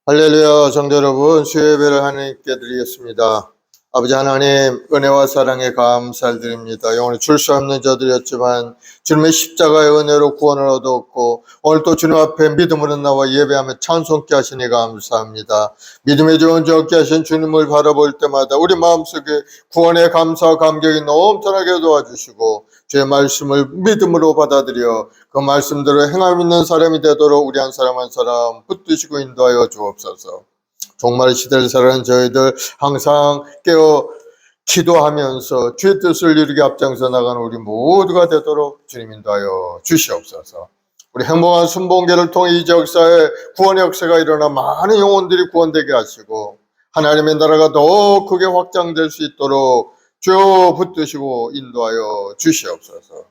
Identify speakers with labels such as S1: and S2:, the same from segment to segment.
S1: 할렐루야. 성도 여러분, 수요 예배를 하나님께 드리겠습니다. 아버지 하나님, 은혜와 사랑에 감사드립니다. 오늘 줄 수 없는 저들이었지만 주님의 십자가의 은혜로 구원을 얻었고, 오늘 또 주님 앞에 믿음으로 나와 예배하며 찬송케 하시니 감사합니다. 믿음의 좋은 적게 하신 주님을 바라볼 때마다 우리 마음속에 구원의 감사와 감격이 넘쳐나게 도와주시고, 주의 말씀을 믿음으로 받아들여 그 말씀대로 행함 있는 사람이 되도록 우리 한 사람 한 사람 붙드시고 인도하여 주옵소서. 종말 시대를 살아가는 저희들 항상 깨어 기도하면서 주의 뜻을 이루게 앞장서 나가는 우리 모두가 되도록 주님 인도하여 주시옵소서. 우리 행복한 순복음계를 통해 이 역사에 구원의 역사가 일어나 많은 영혼들이 구원되게 하시고 하나님의 나라가 더 크게 확장될 수 있도록 주 붙드시고 인도하여 주시옵소서.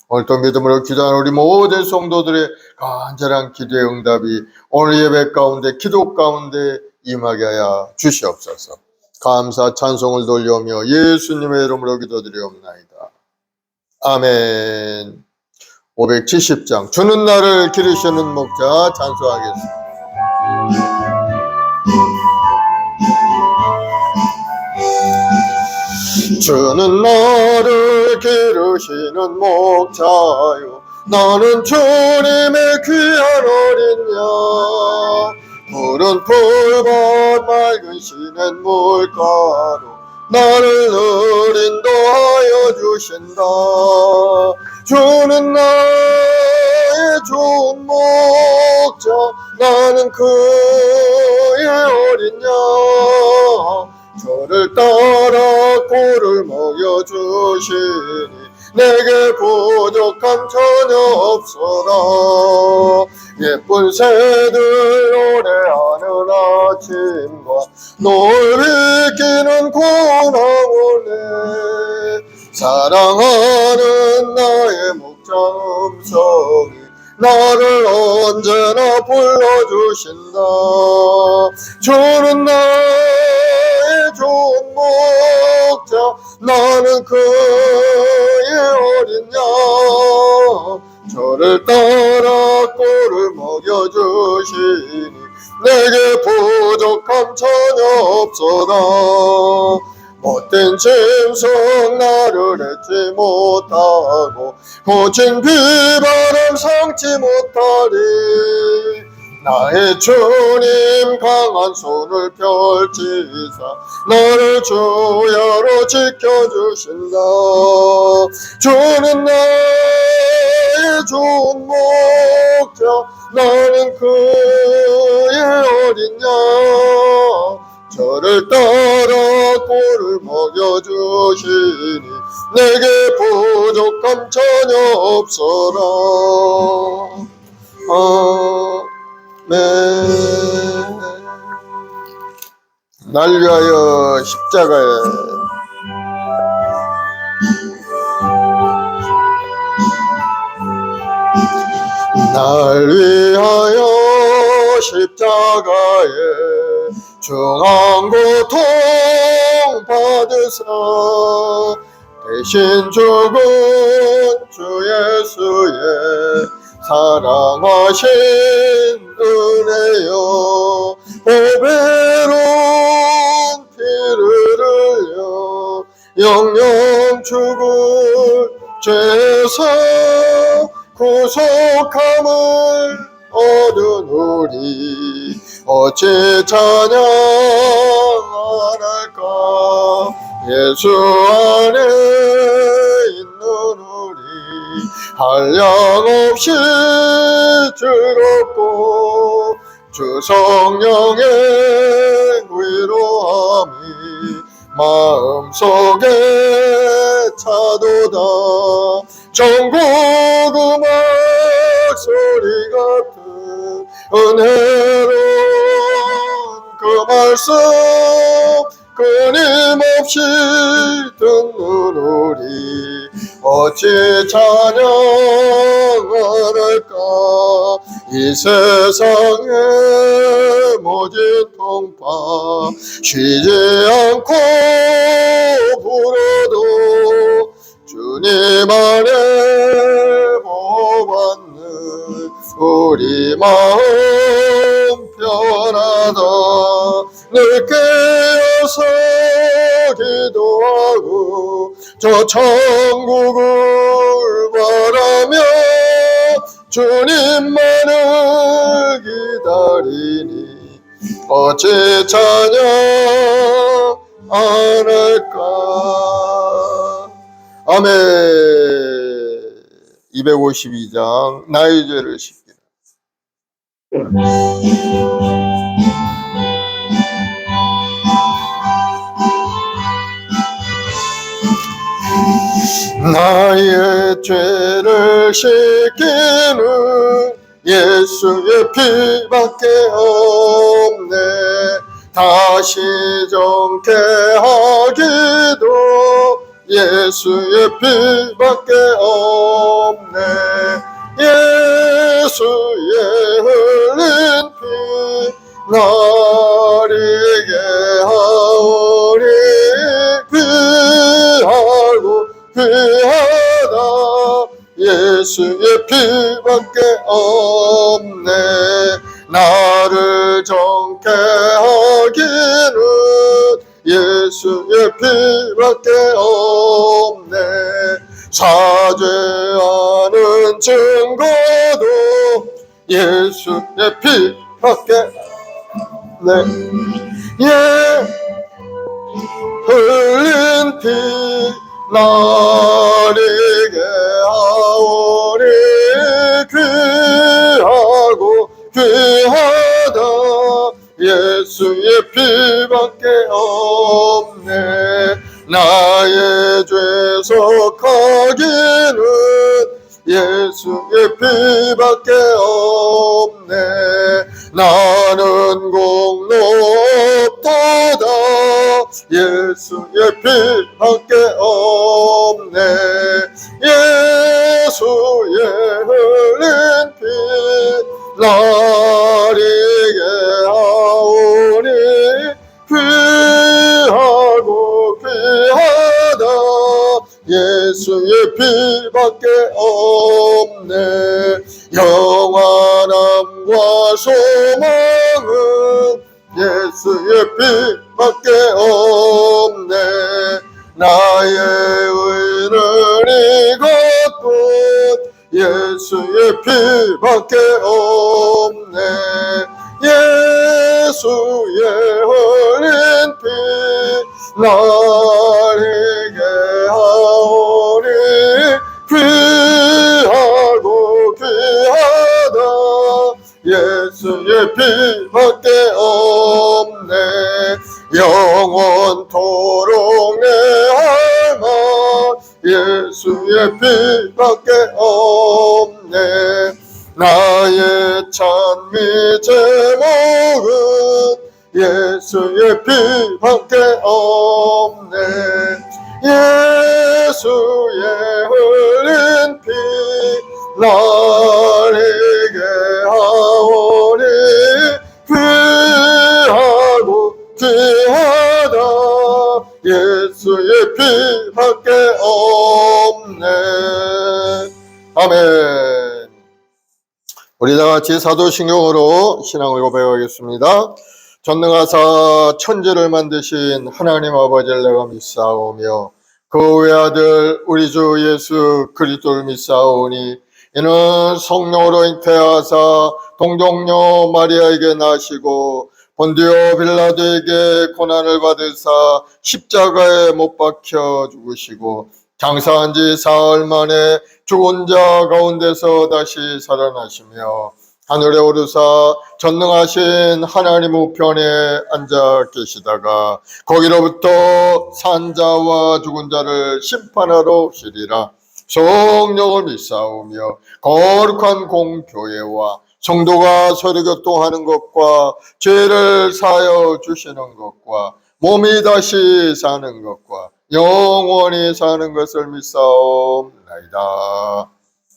S1: 오늘 또 믿음으로 기도하는 우리 모든 성도들의 간절한 기도의 응답이 오늘 예배 가운데 기도 가운데 임하게 하여 주시옵소서. 감사 찬송을 돌려오며 예수님의 이름으로 기도드리옵나이다. 아멘. 570장 주는 나를 기르시는 목자 찬송하겠습니다. 주는 나를 기르시는 목자요, 나는 주님의 귀한 어린 양. 푸른 풀밭 맑은 시냇 물가로 나를 늘 인도하여 주신다. 주는 나의 좋은 목자, 나는 그의 어린 양. 저를 따라 꼴을 먹여주시니 내게 부족함 전혀 없어라. 예쁜 새들 노래하는 아침과 노을 비키는 고나오네. 사랑하는 나의 목자 음성이 나를 언제나 불러주신다. 주는 나의 좋은 목자, 나는 그의 어린 양. 저를 따라 꼴을 먹여주시니 내게 부족함 전혀 없어라. 못된 짐승 나를 잊지 못하고 거친 비바람 삼지 못하리. 나의 주님 강한 손을 펼치사 나를 주야로 지켜주신다. 주는 나의 좋은 목자, 나는 그의 어린 양. 저를 따라 꼴을 먹여주시니 내게 부족함 전혀 없어라. 아멘. 날 위하여 십자가에 날 위하여 십자가에 중한 고통 받으사 대신 죽은 주 예수의 사랑하신 은혜여, 보배로운 피를 흘려 영영 죽을 죄에서 구속함을 얻은 우리 어찌 찬양 안 할까. 예수 안에 있는 우리 한량없이 즐겁고 주 성령의 위로함이 마음속에 차도다. 전국 음악소리 같은 은혜로운 그 말씀 끊임없이 듣는 우리 어찌 찬양할까. 이 세상의 모진 통파 쉬지 않고 불어도 주님 안에 보호받는 우리 마음 편하다. 늘 깨어서 기도하고 저 천국을 바라며 주님만을 기다리니 어찌 찬양 안 할까. 아멘. 252장 나의 죄를 씻기라. 나의 죄를 씻기는 예수의 피밖에 없네. 다시 정케하기도 예수의 피밖에 없네. 예수의 흘린 피 나리게 하오니 귀하고 귀하다. 예수의 피밖에 없네. 나를 정케 하기는 예수의 피밖에 없네. 사죄하는 증거도 예수의 피밖에 없네. 흘린 피 나리게 하오니 귀하고 귀하다. 예수의 피밖에 없네. 나의 죄 속하기는 예수의 피밖에 없네. 나는 공로 없도다. 예수의 피밖에 없네. 예수의 흘린 피 나리게 하오니 귀하고 귀하다. 예수의 피밖에 없네. 영원함과 소망은 예수의 피밖에 없네. 나의 의는 이것뿐 예수의 피밖에 없네. 예수의 흘린 피 나리게 하오니 귀하고 귀하다. 예수의 피밖에 없네. 영원토록 내 할망 예수의 피밖에 없네. 나의 찬미 제목은 예수의 피밖에 없네. 예수의 흘린 피 나리게 하오니 귀하고 귀하다. 예수의 피밖에 없네. 아멘. 우리 다 같이 사도신경으로 신앙을 고백하겠습니다. 전능하사 천지를 만드신 하나님 아버지를 내가 믿사오며 그 외아들 우리 주 예수 그리스도를 믿사오니 이는 성령으로 잉태하사 동정녀 마리아에게 나시고 본디오 빌라도에게 고난을 받으사 십자가에 못 박혀 죽으시고 장사한 지 사흘 만에 죽은 자 가운데서 다시 살아나시며 하늘에 오르사 전능하신 하나님 우편에 앉아 계시다가 거기로부터 산 자와 죽은 자를 심판하러 오시리라. 성령을 믿사오며 거룩한 공교회와 성도가 서로 교통하는 것과 죄를 사하여 주시는 것과 몸이 다시 사는 것과 영원히 사는 것을 믿사옵나이다.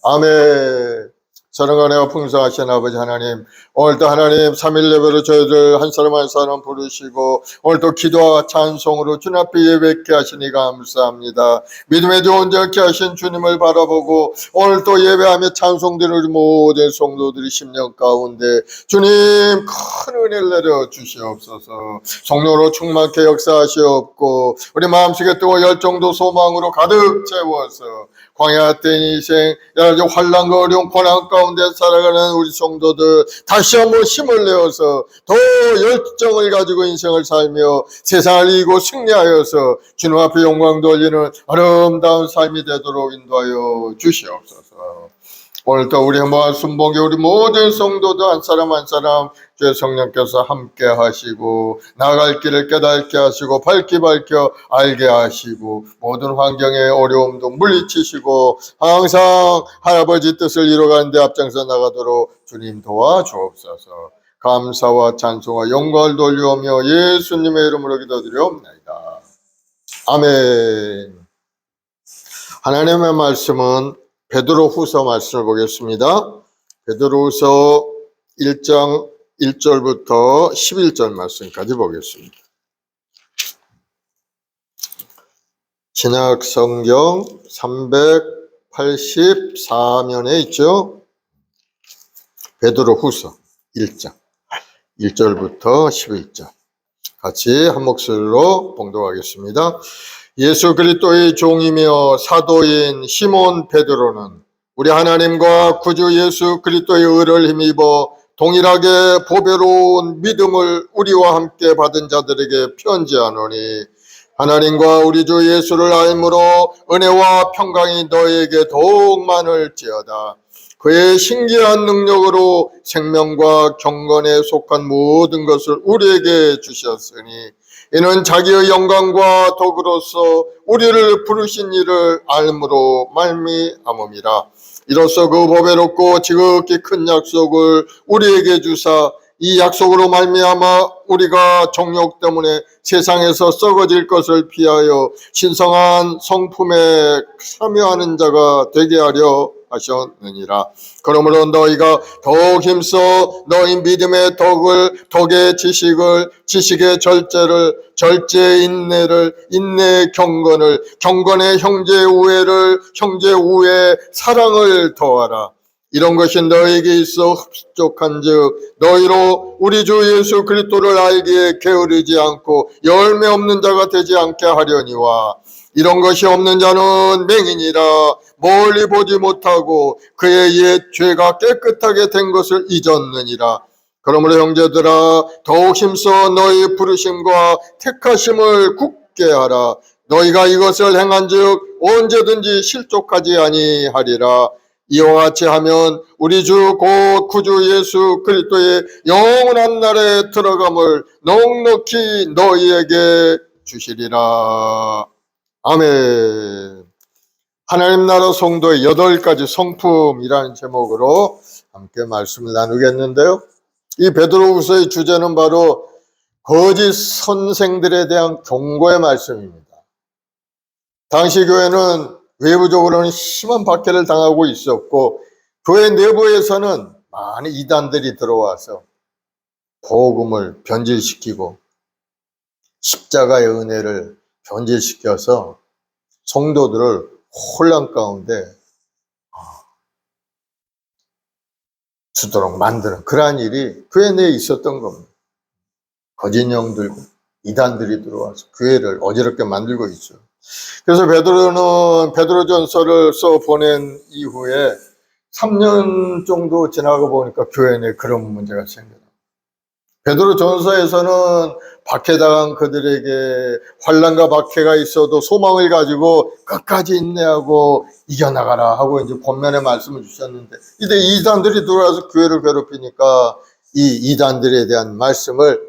S1: 아멘. 사랑과 은혜가 풍성하신 아버지 하나님, 오늘도 하나님 3일 예배로 저희들 한 사람 한 사람 부르시고 오늘도 기도와 찬송으로 주님 앞에 예배케 하시니 감사합니다. 믿음에 온전케 하신 주님을 바라보고 오늘도 예배하며 찬송드리는 우리 모든 성도들이 심령 가운데 주님 큰 은혜를 내려 주시옵소서. 성령으로 충만케 역사하시옵고 우리 마음속에 뜨거운 열정도 소망으로 가득 채워서 광야 된 인생 여러 가지 환난과 어려운 고난 가운데 살아가는 우리 성도들 다시 한번 힘을 내어서 더 열정을 가지고 인생을 살며 세상을 이기고 승리하여서 주님 앞에 영광 돌리는 아름다운 삶이 되도록 인도하여 주시옵소서. 오늘도 우리 모아 순복에 우리 모든 성도들 한 사람 한 사람 주의 성령께서 함께 하시고 나아갈 길을 깨닫게 하시고 밝히 밝혀 알게 하시고 모든 환경의 어려움도 물리치시고 항상 할아버지 뜻을 이루어가는 데 앞장서 나가도록 주님 도와주옵소서. 감사와 찬송과 영광을 돌리오며 예수님의 이름으로 기도드리옵나이다. 아멘. 하나님의 말씀은 베드로후서 말씀을 보겠습니다. 베드로후서 1장 1절부터 11절 말씀까지 보겠습니다. 신약 성경 384면에 있죠. 베드로후서 1장 1절부터 11절 같이 한 목소리로 봉독하겠습니다. 예수 그리스도의 종이며 사도인 시몬 베드로는 우리 하나님과 구주 예수 그리스도의 의를 힘입어 동일하게 보배로운 믿음을 우리와 함께 받은 자들에게 편지하노니 하나님과 우리 주 예수를 알므로 은혜와 평강이 너에게 더욱 많을지어다. 그의 신기한 능력으로 생명과 경건에 속한 모든 것을 우리에게 주셨으니 이는 자기의 영광과 덕으로서 우리를 부르신 이를 알므로 말미암음이라. 이로써 그 보배롭고 지극히 큰 약속을 우리에게 주사 이 약속으로 말미암아 우리가 정욕 때문에 세상에서 썩어질 것을 피하여 신성한 성품에 참여하는 자가 되게 하려 하셨느니라. 그러므로 너희가 더욱 힘써 너희 믿음의 덕을, 덕의 지식을, 지식의 절제를, 절제의 인내를, 인내의 경건을, 경건의 형제 우애를, 형제 우애에 사랑을 더하라. 이런 것이 너에게 있어 흡족한즉 너희로 우리 주 예수 그리스도를 알기에 게으르지 않고 열매 없는 자가 되지 않게 하려니와 이런 것이 없는 자는 맹인이라 멀리 보지 못하고 그의 옛 죄가 깨끗하게 된 것을 잊었느니라. 그러므로 형제들아 더욱 힘써 너희 부르심과 택하심을 굳게 하라. 너희가 이것을 행한즉 언제든지 실족하지 아니하리라. 이와 같이 하면 우리 주 곧 구주 예수 그리스도의 영원한 날에 들어감을 넉넉히 너희에게 주시리라. 아멘. 하나님 나라 성도의 8가지 성품이라는 제목으로 함께 말씀을 나누겠는데요. 이 베드로후서의 주제는 바로 거짓 선생들에 대한 경고의 말씀입니다. 당시 교회는 외부적으로는 심한 박해를 당하고 있었고 교회 내부에서는 많은 이단들이 들어와서 복음을 변질시키고 십자가의 은혜를 변질시켜서 성도들을 혼란 가운데 주도록 만드는 그러한 일이 교회 내에 있었던 겁니다. 거짓 영들과 이단들이 들어와서 교회를 어지럽게 만들고 있죠. 그래서 베드로는 베드로전서를 써 보낸 이후에 3년 정도 지나고 보니까 교회 내에 그런 문제가 생겨요. 베드로전서에서는 박해당한 그들에게 환난과 박해가 있어도 소망을 가지고 끝까지 인내하고 이겨나가라 하고 이제 본면에 말씀을 주셨는데 이제 이단들이 들어와서 교회를 괴롭히니까 이 이단들에 대한 말씀을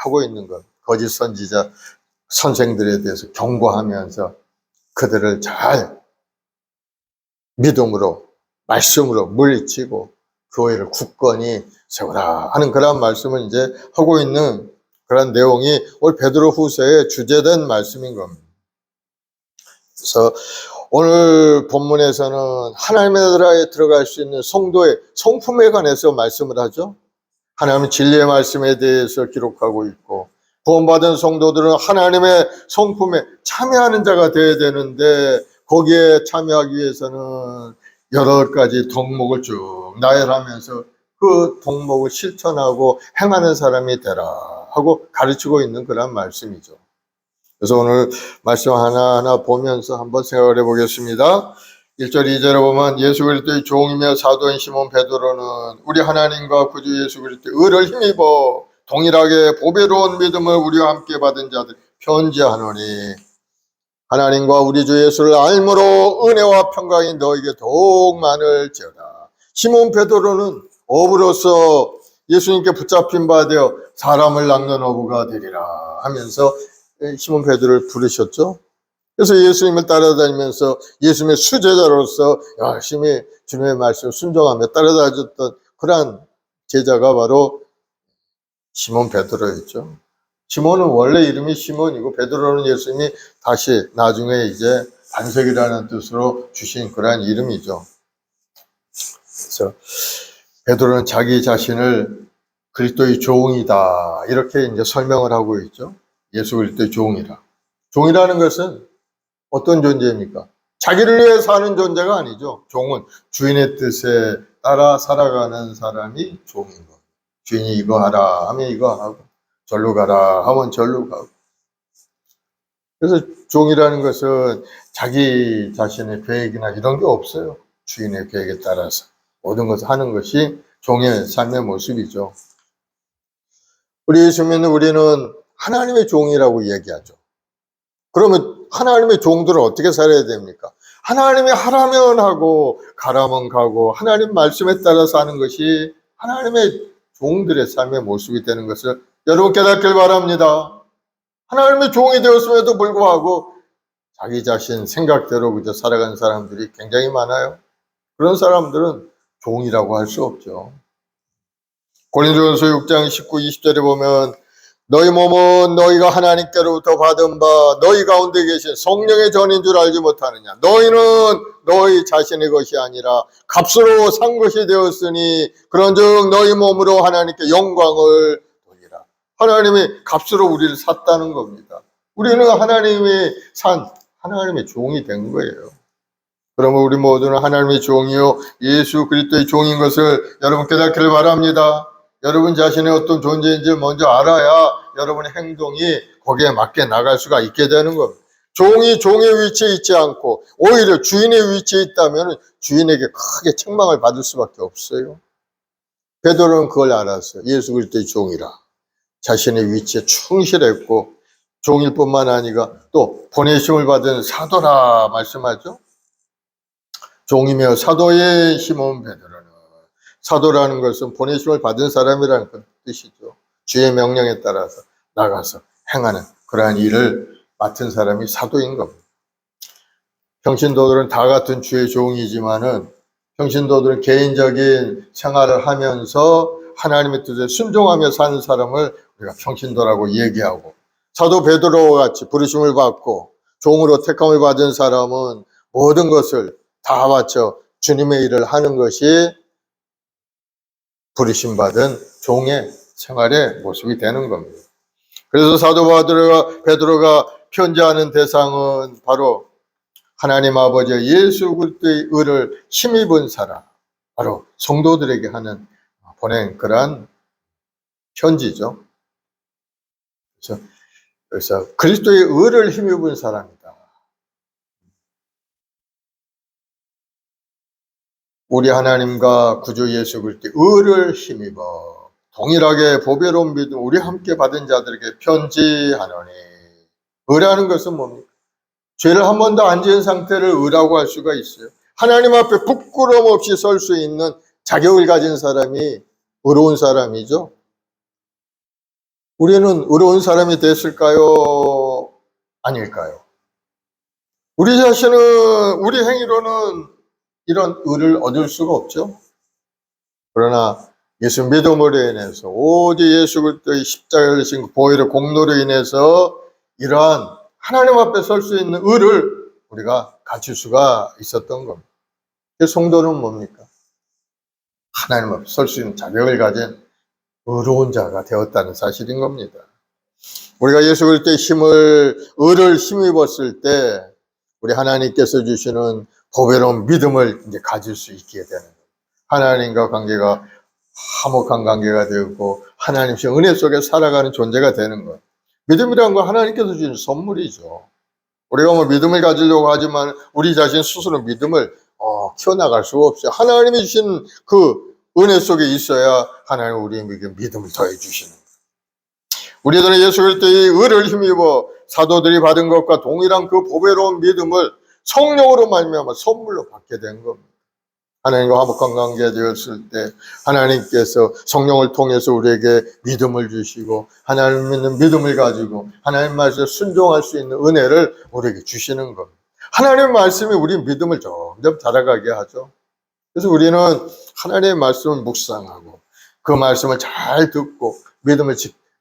S1: 하고 있는 것. 거짓 선지자 선생들에 대해서 경고하면서 그들을 잘 믿음으로 말씀으로 물리치고 교회를 굳건히 세우라 하는 그런 말씀을 이제 하고 있는 그런 내용이 오늘 베드로후서의 주제된 말씀인 겁니다. 그래서 오늘 본문에서는 하나님의 나라에 들어갈 수 있는 성도의 성품에 관해서 말씀을 하죠. 하나님은 진리의 말씀에 대해서 기록하고 있고, 구원받은 성도들은 하나님의 성품에 참여하는 자가 되어야 되는데, 거기에 참여하기 위해서는 여러 가지 덕목을 쭉 나열하면서 그 덕목을 실천하고 행하는 사람이 되라 하고 가르치고 있는 그런 말씀이죠. 그래서 오늘 말씀 하나하나 보면서 한번 생각을 해보겠습니다. 1절 2절에 보면 예수 그리스도의 종이며 사도인 시몬 베드로는 우리 하나님과 구주 예수 그리스도의 의를 힘입어 동일하게 보배로운 믿음을 우리와 함께 받은 자들 편지하노니, 하나님과 우리 주 예수를 알므로 은혜와 평강이 너에게 더욱 많을지어다. 시몬 베드로는 어부로서 예수님께 붙잡힌 바 되어 사람을 낚는 어부가 되리라 하면서 시몬 베드로를 부르셨죠. 그래서 예수님을 따라다니면서 예수님의 수제자로서 열심히 주님의 말씀을 순종하며 따라다녔던 그러한 제자가 바로 시몬 베드로였죠. 시몬은 원래 이름이 시몬이고, 베드로는 예수님이 다시 나중에 이제 반석이라는 뜻으로 주신 그러한 이름이죠. 그래서 베드로는 자기 자신을 그리스도의 종이다 이렇게 이제 설명을 하고 있죠. 예수 그리스도의 종이라. 종이라는 것은 어떤 존재입니까? 자기를 위해 사는 존재가 아니죠. 종은 주인의 뜻에 따라 살아가는 사람이 종인 거예요. 주인이 이거 하라 하면 이거 하고, 절로 가라 하면 절로 가고. 그래서 종이라는 것은 자기 자신의 계획이나 이런 게 없어요. 주인의 계획에 따라서 모든 것을 하는 것이 종의 삶의 모습이죠. 우리 예수 믿는 우리는 하나님의 종이라고 얘기하죠. 그러면 하나님의 종들은 어떻게 살아야 됩니까? 하나님이 하라면 하고 가라면 가고 하나님 말씀에 따라 사는 것이 하나님의 종들의 삶의 모습이 되는 것을 여러분 깨닫길 바랍니다. 하나님의 종이 되었음에도 불구하고 자기 자신 생각대로 그저 살아가는 사람들이 굉장히 많아요. 그런 사람들은 종이라고 할 수 없죠. 고린도전서 6장 19, 20절에 보면 너희 몸은 너희가 하나님께로부터 받은 바 너희 가운데 계신 성령의 전인 줄 알지 못하느냐. 너희는 너희 자신의 것이 아니라 값으로 산 것이 되었으니 그런즉 너희 몸으로 하나님께 영광을 돌리라. 하나님이 값으로 우리를 샀다는 겁니다. 우리는 하나님이 산 하나님의 종이 된 거예요. 그러면 우리 모두는 하나님의 종이요 예수 그리스도의 종인 것을 여러분 깨닫기를 바랍니다. 여러분 자신의 어떤 존재인지 먼저 알아야 여러분의 행동이 거기에 맞게 나갈 수가 있게 되는 겁니다. 종이 종의 위치에 있지 않고 오히려 주인의 위치에 있다면 주인에게 크게 책망을 받을 수밖에 없어요. 베드로는 그걸 알았어요. 예수 그리스도의 종이라. 자신의 위치에 충실했고 종일 뿐만 아니라 또 보내심을 받은 사도라 말씀하죠. 종이며 사도의 시몬 베드로는, 사도라는 것은 보내심을 받은 사람이라는 뜻이죠. 주의 명령에 따라서 나가서 행하는 그러한 일을 맡은 사람이 사도인 겁니다. 평신도들은 다 같은 주의 종이지만은 평신도들은 개인적인 생활을 하면서 하나님의 뜻에 순종하며 사는 사람을 우리가 평신도라고 얘기하고, 사도 베드로와 같이 부르심을 받고 종으로 택함을 받은 사람은 모든 것을 다 바쳐 주님의 일을 하는 것이 부르심받은 종의 생활의 모습이 되는 겁니다. 그래서 사도 베드로가 편지하는 대상은 바로 하나님 아버지 예수 그리스도의 의를 힘입은 사람, 바로 성도들에게 하는 보낸 그러한 편지죠. 그래서 그리스도의 의를 힘입은 사람이다. 우리 하나님과 구주 예수 그리스도의 의를 힘입어 동일하게 보배로운 믿음 우리 함께 받은 자들에게 편지하노니. 의라는 것은 뭡니까? 죄를 한 번도 안 지은 상태를 의라고 할 수가 있어요. 하나님 앞에 부끄러움 없이 설 수 있는 자격을 가진 사람이 의로운 사람이죠. 우리는 의로운 사람이 됐을까요? 아닐까요? 우리 자신은 우리 행위로는 이런 의를 얻을 수가 없죠. 그러나 예수 믿음으로 인해서 오직 예수 그리스도의 십자가를 지신 보혈의 공로로 인해서 이러한 하나님 앞에 설 수 있는 의를 우리가 가질 수가 있었던 겁니다. 성도는 뭡니까? 하나님 앞에 설 수 있는 자격을 가진 의로운 자가 되었다는 사실인 겁니다. 우리가 예수 그리스도의 의를 힘입었을 때 우리 하나님께서 주시는 보배로운 믿음을 이제 가질 수 있게 되는 거예요. 하나님과 관계가 화목한 관계가 되고 하나님의 은혜 속에 살아가는 존재가 되는 거예요. 믿음이라는 건 하나님께서 주신 선물이죠. 우리가 뭐 믿음을 가지려고 하지만 우리 자신 스스로 믿음을 키워나갈 수가 없어요. 하나님이 주신 그 은혜 속에 있어야 하나님 우리에게 믿음을 더해 주시는 거예요. 우리들은 예수 그리스도의 의를 힘입어 사도들이 받은 것과 동일한 그 보배로운 믿음을 성령으로 말미암아 선물로 받게 된 겁니다. 하나님과 화목한 관계가 되었을 때 하나님께서 성령을 통해서 우리에게 믿음을 주시고 하나님 믿는 믿음을 가지고 하나님 말씀에 순종할 수 있는 은혜를 우리에게 주시는 겁니다. 하나님의 말씀이 우리 믿음을 점점 자라가게 하죠. 그래서 우리는 하나님의 말씀을 묵상하고 그 말씀을 잘 듣고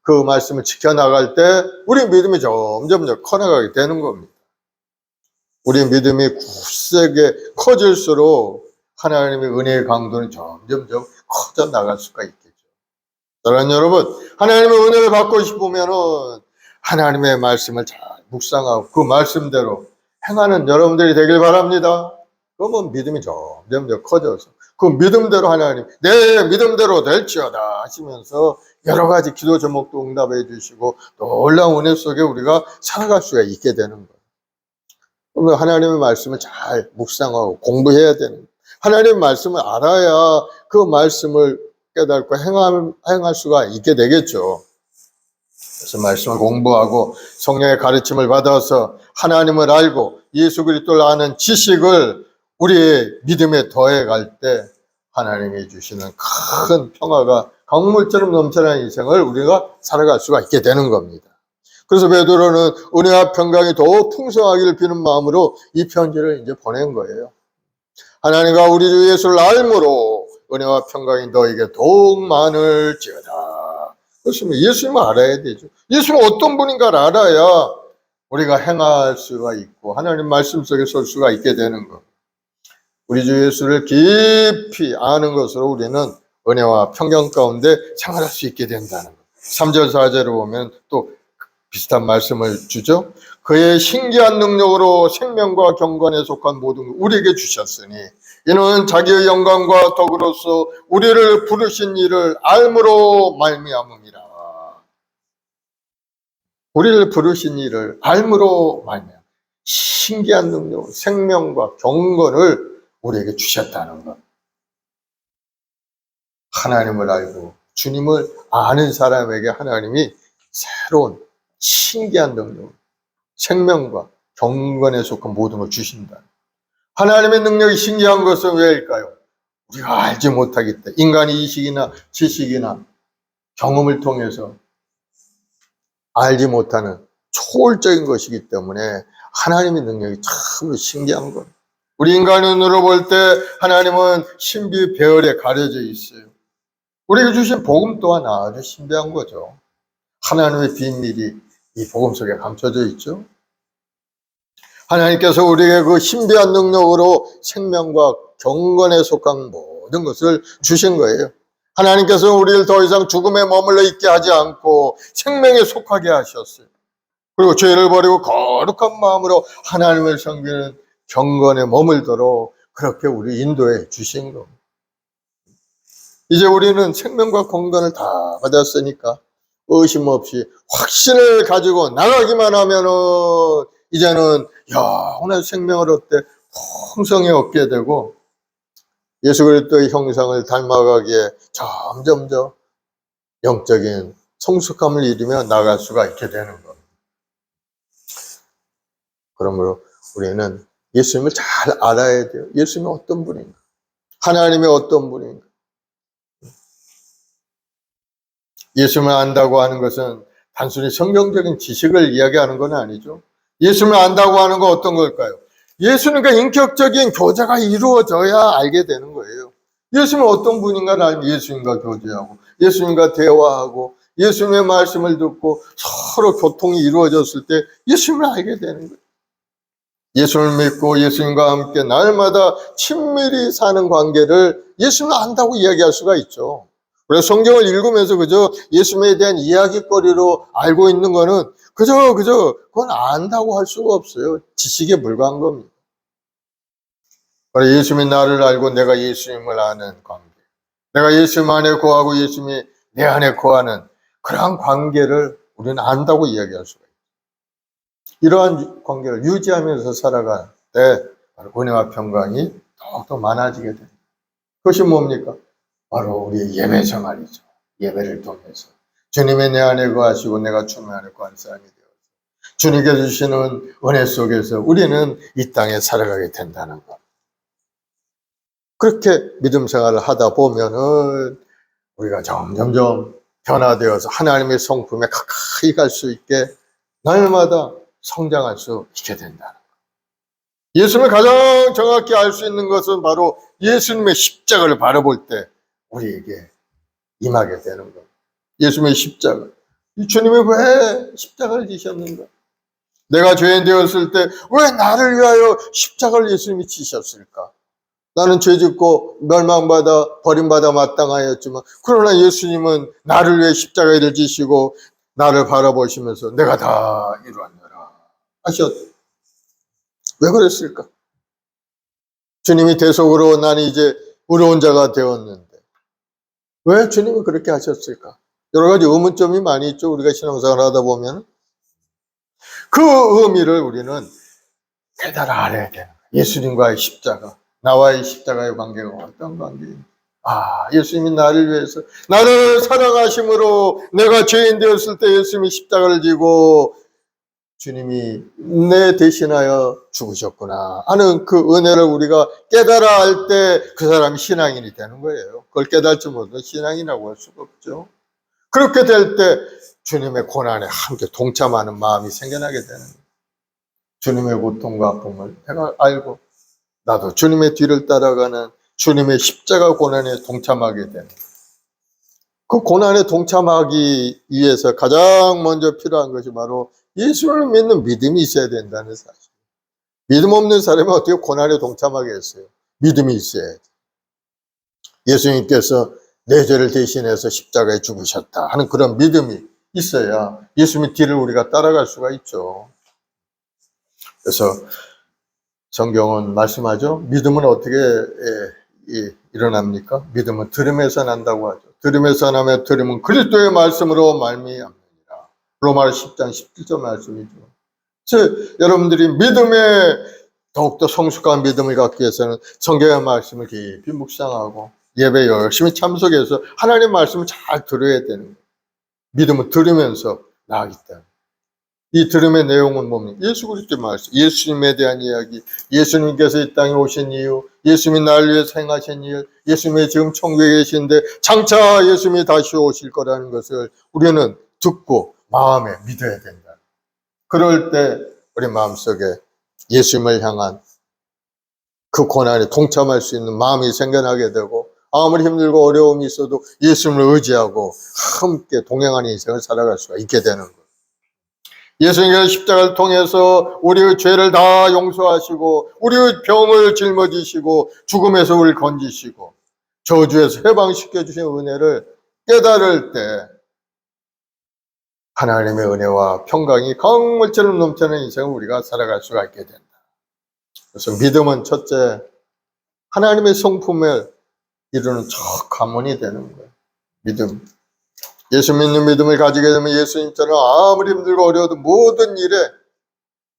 S1: 그 말씀을 지켜나갈 때 우리 믿음이 점점 커나가게 되는 겁니다. 우리 믿음이 굳세게 커질수록 하나님의 은혜의 강도는 점점 커져 나갈 수가 있겠죠. 사랑하는 여러분, 하나님의 은혜를 받고 싶으면은 하나님의 말씀을 잘 묵상하고 그 말씀대로 행하는 여러분들이 되길 바랍니다. 그러면 믿음이 점점 커져서 그 믿음대로 하나님 내 믿음대로 될지어다 하시면서 여러 가지 기도 제목도 응답해 주시고 놀라운 은혜 속에 우리가 살아갈 수가 있게 되는 거예요. 그러면 하나님의 말씀을 잘 묵상하고 공부해야 되는 거예요. 하나님의 말씀을 알아야 그 말씀을 깨닫고 행할 수가 있게 되겠죠. 그래서 말씀을 공부하고 성령의 가르침을 받아서 하나님을 알고 예수 그리스도를 아는 지식을 우리의 믿음에 더해갈 때 하나님이 주시는 큰 평화가 강물처럼 넘쳐나는 인생을 우리가 살아갈 수가 있게 되는 겁니다. 그래서 베드로는 은혜와 평강이 더욱 풍성하기를 비는 마음으로 이 편지를 이제 보낸 거예요. 하나님과 우리 주 예수를 알므로 은혜와 평강이 너에게 더욱 많을지어다. 그렇습니다. 예수님을 알아야 되죠. 예수는 어떤 분인가를 알아야 우리가 행할 수가 있고 하나님 말씀 속에 설 수가 있게 되는 것. 우리 주 예수를 깊이 아는 것으로 우리는 은혜와 평강 가운데 생활할 수 있게 된다는 것. 3절 4절을 보면 또 비슷한 말씀을 주죠. 그의 신기한 능력으로 생명과 경건에 속한 모든 걸 우리에게 주셨으니 이는 자기의 영광과 덕으로서 우리를 부르신 이를 알므로 말미암음이라. 우리를 부르신 이를 알므로 말미암음. 신기한 능력, 생명과 경건을 우리에게 주셨다는 것. 하나님을 알고 주님을 아는 사람에게 하나님이 새로운 신기한 능력, 생명과 경건에 속한 모든 걸 주신다. 하나님의 능력이 신기한 것은 왜일까요? 우리가 알지 못하기 때문에 인간의 이식이나 지식이나 경험을 통해서 알지 못하는 초월적인 것이기 때문에 하나님의 능력이 참 신기한 것. 우리 인간의 눈으로 볼 때 하나님은 신비 배열에 가려져 있어요. 우리에게 주신 복음 또한 아주 신비한 거죠. 하나님의 비밀이 이 복음 속에 감춰져 있죠. 하나님께서 우리에게 그 신비한 능력으로 생명과 경건에 속한 모든 것을 주신 거예요. 하나님께서 우리를 더 이상 죽음에 머물러 있게 하지 않고 생명에 속하게 하셨어요. 그리고 죄를 버리고 거룩한 마음으로 하나님을 섬기는 경건에 머물도록 그렇게 우리 인도해 주신 겁니다. 이제 우리는 생명과 경건을 다 받았으니까 의심 없이 확신을 가지고 나가기만 하면은 이제는 영원한 생명을 얻되 풍성히 얻게 되고 예수 그리스도의 형상을 닮아가기에 점점 더 영적인 성숙함을 이루며 나갈 수가 있게 되는 겁니다. 그러므로 우리는 예수님을 잘 알아야 돼요. 예수님이 어떤 분인가? 하나님이 어떤 분인가? 예수님을 안다고 하는 것은 단순히 성경적인 지식을 이야기하는 건 아니죠. 예수님을 안다고 하는 건 어떤 걸까요? 예수님과 인격적인 교제가 이루어져야 알게 되는 거예요. 예수님은 어떤 분인가를 알면 예수님과 교제하고 예수님과 대화하고 예수님의 말씀을 듣고 서로 교통이 이루어졌을 때 예수님을 알게 되는 거예요. 예수를 믿고 예수님과 함께 날마다 친밀히 사는 관계를 예수님을 안다고 이야기할 수가 있죠. 그래서 성경을 읽으면서 그저 예수님에 대한 이야기거리로 알고 있는 거는 그저 그건 안다고 할 수가 없어요. 지식에 불과한 겁니다. 그래서 예수님이 나를 알고 내가 예수님을 아는 관계, 내가 예수님 안에 거하고 예수님이 내 안에 거하는 그러한 관계를 우리는 안다고 이야기할 수가 있어요. 이러한 관계를 유지하면서 살아갈 때 은혜와 평강이 더욱더 많아지게 됩니다. 그것이 뭡니까? 바로 우리의 예배 생활이죠. 예배를 통해서 주님이 내 안에 거하시고 내가 주님 안에 거하는 사람이 되어서 주님께 주시는 은혜 속에서 우리는 이 땅에 살아가게 된다는 것. 그렇게 믿음 생활을 하다 보면은 우리가 점점점 변화되어서 하나님의 성품에 가까이 갈 수 있게 날마다 성장할 수 있게 된다는 것. 예수님을 가장 정확히 알 수 있는 것은 바로 예수님의 십자가를 바라볼 때 우리에게 임하게 되는 것. 예수님의 십자가. 이 주님이 왜 십자가를 지셨는가? 내가 죄인 되었을 때 왜 나를 위하여 십자가를 예수님이 지셨을까? 나는 죄짓고 멸망받아 버림받아 마땅하였지만 그러나 예수님은 나를 위해 십자가를 지시고 나를 바라보시면서 내가 다 이루었노라 하셨. 왜 그랬을까? 주님이 대속으로 나는 이제 의로운 자가 되었는데 왜 주님이 그렇게 하셨을까? 여러 가지 의문점이 많이 있죠. 우리가 신앙생활 하다 보면 그 의미를 우리는 깨달아 알아야 되는 거예요. 예수님과의 십자가, 나와의 십자가의 관계가 어떤 관계인가? 예수님이 나를 위해서 나를 사랑하심으로 내가 죄인 되었을 때 예수님이 십자가를 지고 주님이 내 대신하여 죽으셨구나 하는 그 은혜를 우리가 깨달아 알 때 그 사람이 신앙인이 되는 거예요. 그걸 깨달지 못해서 신앙이라고 할 수가 없죠. 그렇게 될 때 주님의 고난에 함께 동참하는 마음이 생겨나게 되는 거예요. 주님의 고통과 아픔을 내가 알고 나도 주님의 뒤를 따라가는 주님의 십자가 고난에 동참하게 되는 거예요. 그 고난에 동참하기 위해서 가장 먼저 필요한 것이 바로 예수를 믿는 믿음이 있어야 된다는 사실. 믿음 없는 사람이 어떻게 고난에 동참하겠어요? 믿음이 있어야 돼. 예수님께서 내 죄를 대신해서 십자가에 죽으셨다 하는 그런 믿음이 있어야 예수님의 뒤를 우리가 따라갈 수가 있죠. 그래서 성경은 말씀하죠. 믿음은 어떻게 일어납니까? 믿음은 들음에서 난다고 하죠. 들음에서 나며 들음은 그리스도의 말씀으로 말미암느니라. 로마서 10장 17절 말씀이죠. 그래서 여러분들이 믿음에 더욱더 성숙한 믿음을 갖기 위해서는 성경의 말씀을 깊이 묵상하고 예배에 열심히 참석해서 하나님의 말씀을 잘 들어야 되는 거예요. 믿음은 들으면서 나아가기 때문에. 이 들음의 내용은 뭡니까? 예수 그리스도의 말씀, 예수님에 대한 이야기, 예수님께서 이 땅에 오신 이유, 예수님이 나를 위해서 행하신 일, 예수님이 지금 천국에 계신데 장차 예수님이 다시 오실 거라는 것을 우리는 듣고 마음에 믿어야 된다. 그럴 때 우리 마음속에 예수님을 향한 그 고난에 동참할 수 있는 마음이 생겨나게 되고 아무리 힘들고 어려움이 있어도 예수님을 의지하고 함께 동행하는 인생을 살아갈 수가 있게 되는 거예요. 예수님의 십자가를 통해서 우리의 죄를 다 용서하시고 우리의 병을 짊어지시고 죽음에서 우리를 건지시고 저주에서 해방시켜 주신 은혜를 깨달을 때 하나님의 은혜와 평강이 강물처럼 넘치는 인생을 우리가 살아갈 수가 있게 된다. 그래서 믿음은 첫째 하나님의 성품을 이루는 첫 관문이 되는 거예요. 믿음. 예수 믿는 믿음을 가지게 되면 예수님처럼 아무리 힘들고 어려워도 모든 일에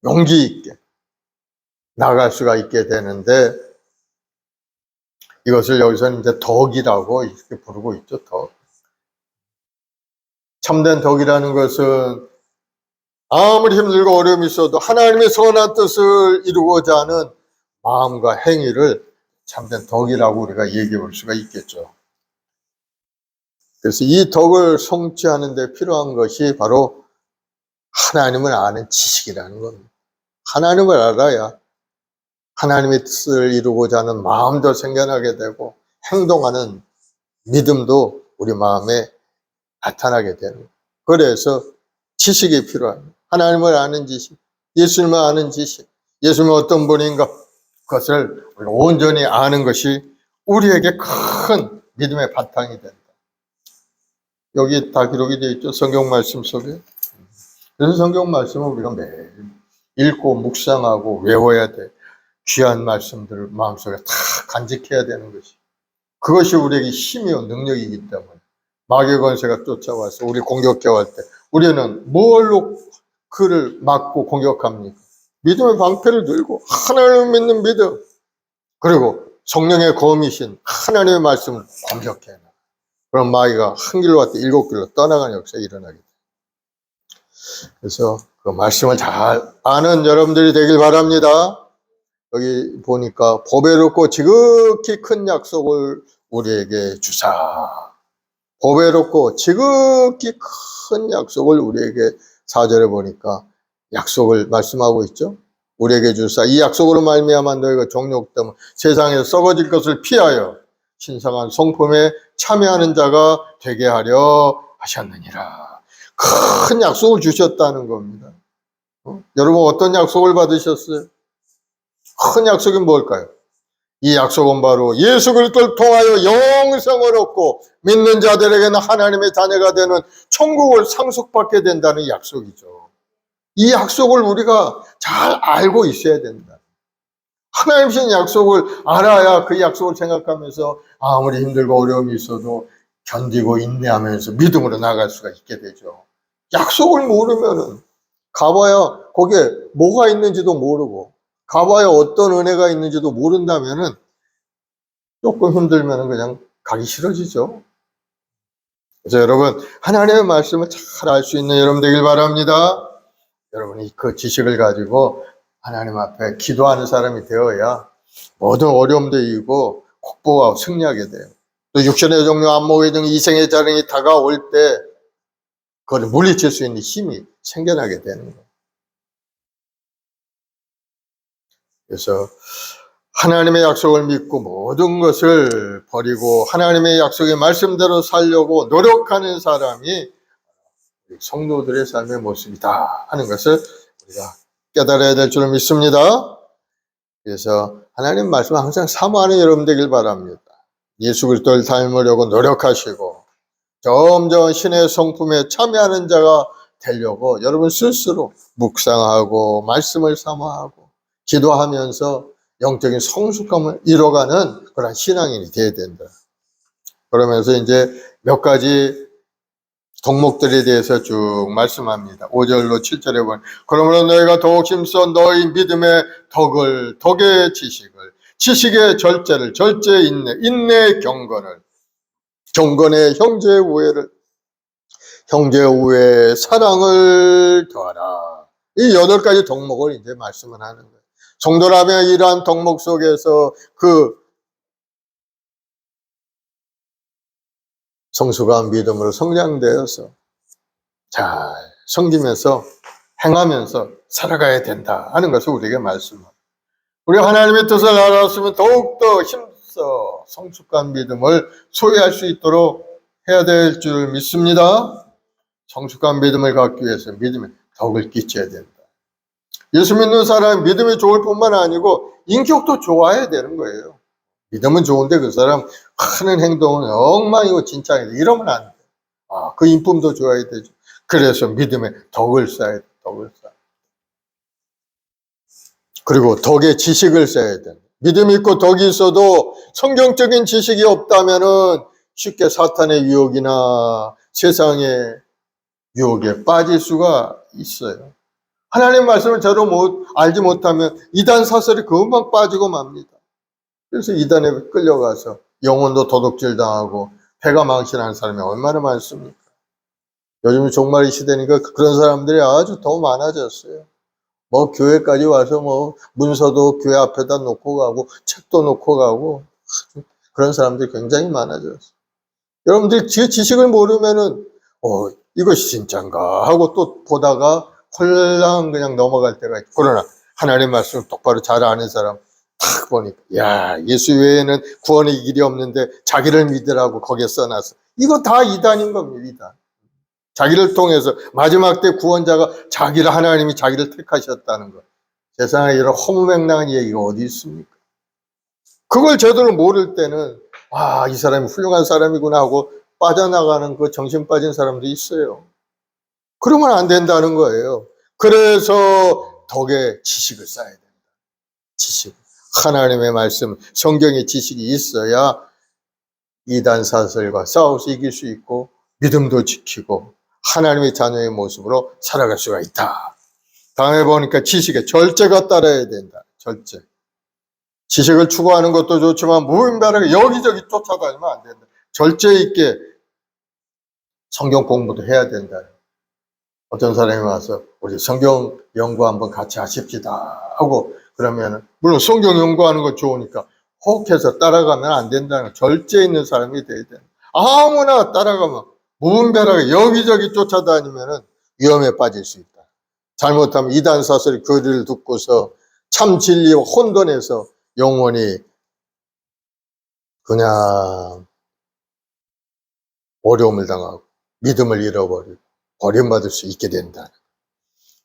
S1: 용기 있게 나갈 수가 있게 되는데 이것을 여기서는 이제 덕이라고 이렇게 부르고 있죠. 덕. 참된 덕이라는 것은 아무리 힘들고 어려움이 있어도 하나님의 선한 뜻을 이루고자 하는 마음과 행위를 참된 덕이라고 우리가 얘기해 볼 수가 있겠죠. 그래서 이 덕을 성취하는 데 필요한 것이 바로 하나님을 아는 지식이라는 겁니다. 하나님을 알아야 하나님의 뜻을 이루고자 하는 마음도 생겨나게 되고 행동하는 믿음도 우리 마음에 나타나게 되는 거예요. 그래서 지식이 필요합니다. 하나님을 아는 지식, 예수님을 아는 지식, 예수님은 어떤 분인가 그것을 우리가 온전히 아는 것이 우리에게 큰 믿음의 바탕이 된다. 여기 다 기록이 되어 있죠. 성경 말씀 속에. 그래서 성경 말씀을 우리가 매일 읽고 묵상하고 외워야 돼. 귀한 말씀들을 마음속에 다 간직해야 되는 것이. 그것이 우리에게 힘이요 능력이기 때문에 마귀의 권세가 쫓아와서 우리 공격해할 때 우리는 뭘로 그를 막고 공격합니까? 믿음의 방패를 들고 하나님을 믿는 믿음, 그리고 성령의 검이신 하나님의 말씀을 공격해. 그럼 마귀가 한 길로 왔다 7길로 떠나가는 역사가 일어나게 돼요. 그래서 그 말씀을 잘 아는 여러분들이 되길 바랍니다. 여기 보니까 보배롭고 지극히 큰 약속을 우리에게 주사. 보배롭고 지극히 큰 약속을 우리에게 4절에 보니까 약속을 말씀하고 있죠. 우리에게 주사 이 약속으로 말미암아 너희가 종육되면 세상에서 썩어질 것을 피하여 신성한 성품에 참여하는 자가 되게 하려 하셨느니라. 큰 약속을 주셨다는 겁니다. 여러분 어떤 약속을 받으셨어요? 큰 약속이 뭘까요? 이 약속은 바로 예수 그리스도를 통하여 영생을 얻고 믿는 자들에게는 하나님의 자녀가 되는 천국을 상속받게 된다는 약속이죠. 이 약속을 우리가 잘 알고 있어야 된다. 하나님 주신 약속을 알아야 그 약속을 생각하면서 아무리 힘들고 어려움이 있어도 견디고 인내하면서 믿음으로 나갈 수가 있게 되죠. 약속을 모르면은 가봐야 거기에 뭐가 있는지도 모르고 가봐야 어떤 은혜가 있는지도 모른다면은 조금 힘들면은 그냥 가기 싫어지죠. 그래서 여러분 하나님의 말씀을 잘 알 수 있는 여러분 되길 바랍니다. 여러분이 그 지식을 가지고 하나님 앞에 기도하는 사람이 되어야 모든 어려움도 이기고 극복하고 승리하게 돼요. 또 육신의 종류, 안목의 종, 이생의 자랑이 다가올 때 그걸 물리칠 수 있는 힘이 생겨나게 되는 거예요. 그래서 하나님의 약속을 믿고 모든 것을 버리고 하나님의 약속의 말씀대로 살려고 노력하는 사람이 성도들의 삶의 모습이다 하는 것을 우리가 깨달아야 될 줄 믿습니다. 그래서 하나님 말씀을 항상 사모하는 여러분 되길 바랍니다. 예수 그리스도를 닮으려고 노력하시고 점점 신의 성품에 참여하는 자가 되려고 여러분 스스로 묵상하고 말씀을 사모하고 기도하면서 영적인 성숙함을 이뤄가는 그런 신앙인이 되어야 된다. 그러면서 이제 몇 가지 덕목들에 대해서 쭉 말씀합니다. 5절로 7절에 보면 그러므로 너희가 더욱 힘써 너희 믿음의 덕의 지식을, 지식의 절제를, 절제의 인내, 인내의 경건을, 경건의 형제의 우애를, 형제의 우애의 사랑을 더하라. 이 8가지 덕목을 이제 말씀을 하는 거예요. 성도라면 이러한 덕목 속에서 그 성숙한 믿음으로 성장되어서 잘 섬기면서 행하면서 살아가야 된다 하는 것을 우리에게 말씀합니다. 우리가 하나님의 뜻을 알았으면 더욱더 힘써 성숙한 믿음을 소유할 수 있도록 해야 될 줄 믿습니다. 성숙한 믿음을 갖기 위해서 믿음에 덕을 끼쳐야 된다. 예수 믿는 사람은 믿음이 좋을 뿐만 아니고 인격도 좋아야 되는 거예요. 믿음은 좋은데 그 사람 하는 행동은 엉망이고 진짜이고 이러면 안 돼. 그 인품도 좋아야 되죠. 그래서 믿음에 덕을 쌓아야 돼. 덕을 쌓아. 그리고 덕의 지식을 쌓아야 돼. 믿음이 있고 덕이 있어도 성경적인 지식이 없다면은 쉽게 사탄의 유혹이나 세상의 유혹에 빠질 수가 있어요. 하나님 말씀을 제대로 알지 못하면 이단 사설이 금방 빠지고 맙니다. 그래서 이단에 끌려가서 영혼도 도둑질 당하고 배가 망신하는 사람이 얼마나 많습니까? 요즘 종말의 시대니까 그런 사람들이 아주 더 많아졌어요. 뭐 교회까지 와서 뭐 문서도 교회 앞에다 놓고 가고 책도 놓고 가고 그런 사람들이 굉장히 많아졌어요. 여러분들이 지식을 모르면은 이것이 진짠가 하고 또 보다가 홀랑 그냥 넘어갈 때가 있고, 그러나 하나님의 말씀을 똑바로 잘 아는 사람 딱 보니까 예수 외에는 구원의 길이 없는데 자기를 믿으라고 거기에 써놨어. 이거 다 이단인 겁니다. 이단. 자기를 통해서 마지막 때 구원자가 하나님이 자기를 택하셨다는 것. 세상에 이런 허무맹랑한 얘기가 어디 있습니까? 그걸 제대로 모를 때는 이 사람이 훌륭한 사람이구나 하고 빠져나가는 그 정신 빠진 사람도 있어요. 그러면 안 된다는 거예요. 그래서 덕에 지식을 쌓아야 된다. 지식. 하나님의 말씀, 성경의 지식이 있어야 이단 사슬과 싸워서 이길 수 있고 믿음도 지키고 하나님의 자녀의 모습으로 살아갈 수가 있다. 다음에 보니까 지식에 절제가 따라야 된다. 절제. 지식을 추구하는 것도 좋지만 무분별하게 여기저기 쫓아다니면 안 된다. 절제 있게 성경 공부도 해야 된다. 어떤 사람이 와서 우리 성경 연구 한번 같이 하십시다 하고 그러면 물론 성경 연구하는 거 좋으니까 혹해서 따라가면 안 된다는 절제 있는 사람이 돼야 된다. 아무나 따라가면 무분별하게 여기저기 쫓아다니면 위험에 빠질 수 있다. 잘못하면 이단 사슬의 교리를 듣고서 참 진리와 혼돈에서 영원히 그냥 어려움을 당하고 믿음을 잃어버리고 버림받을 수 있게 된다.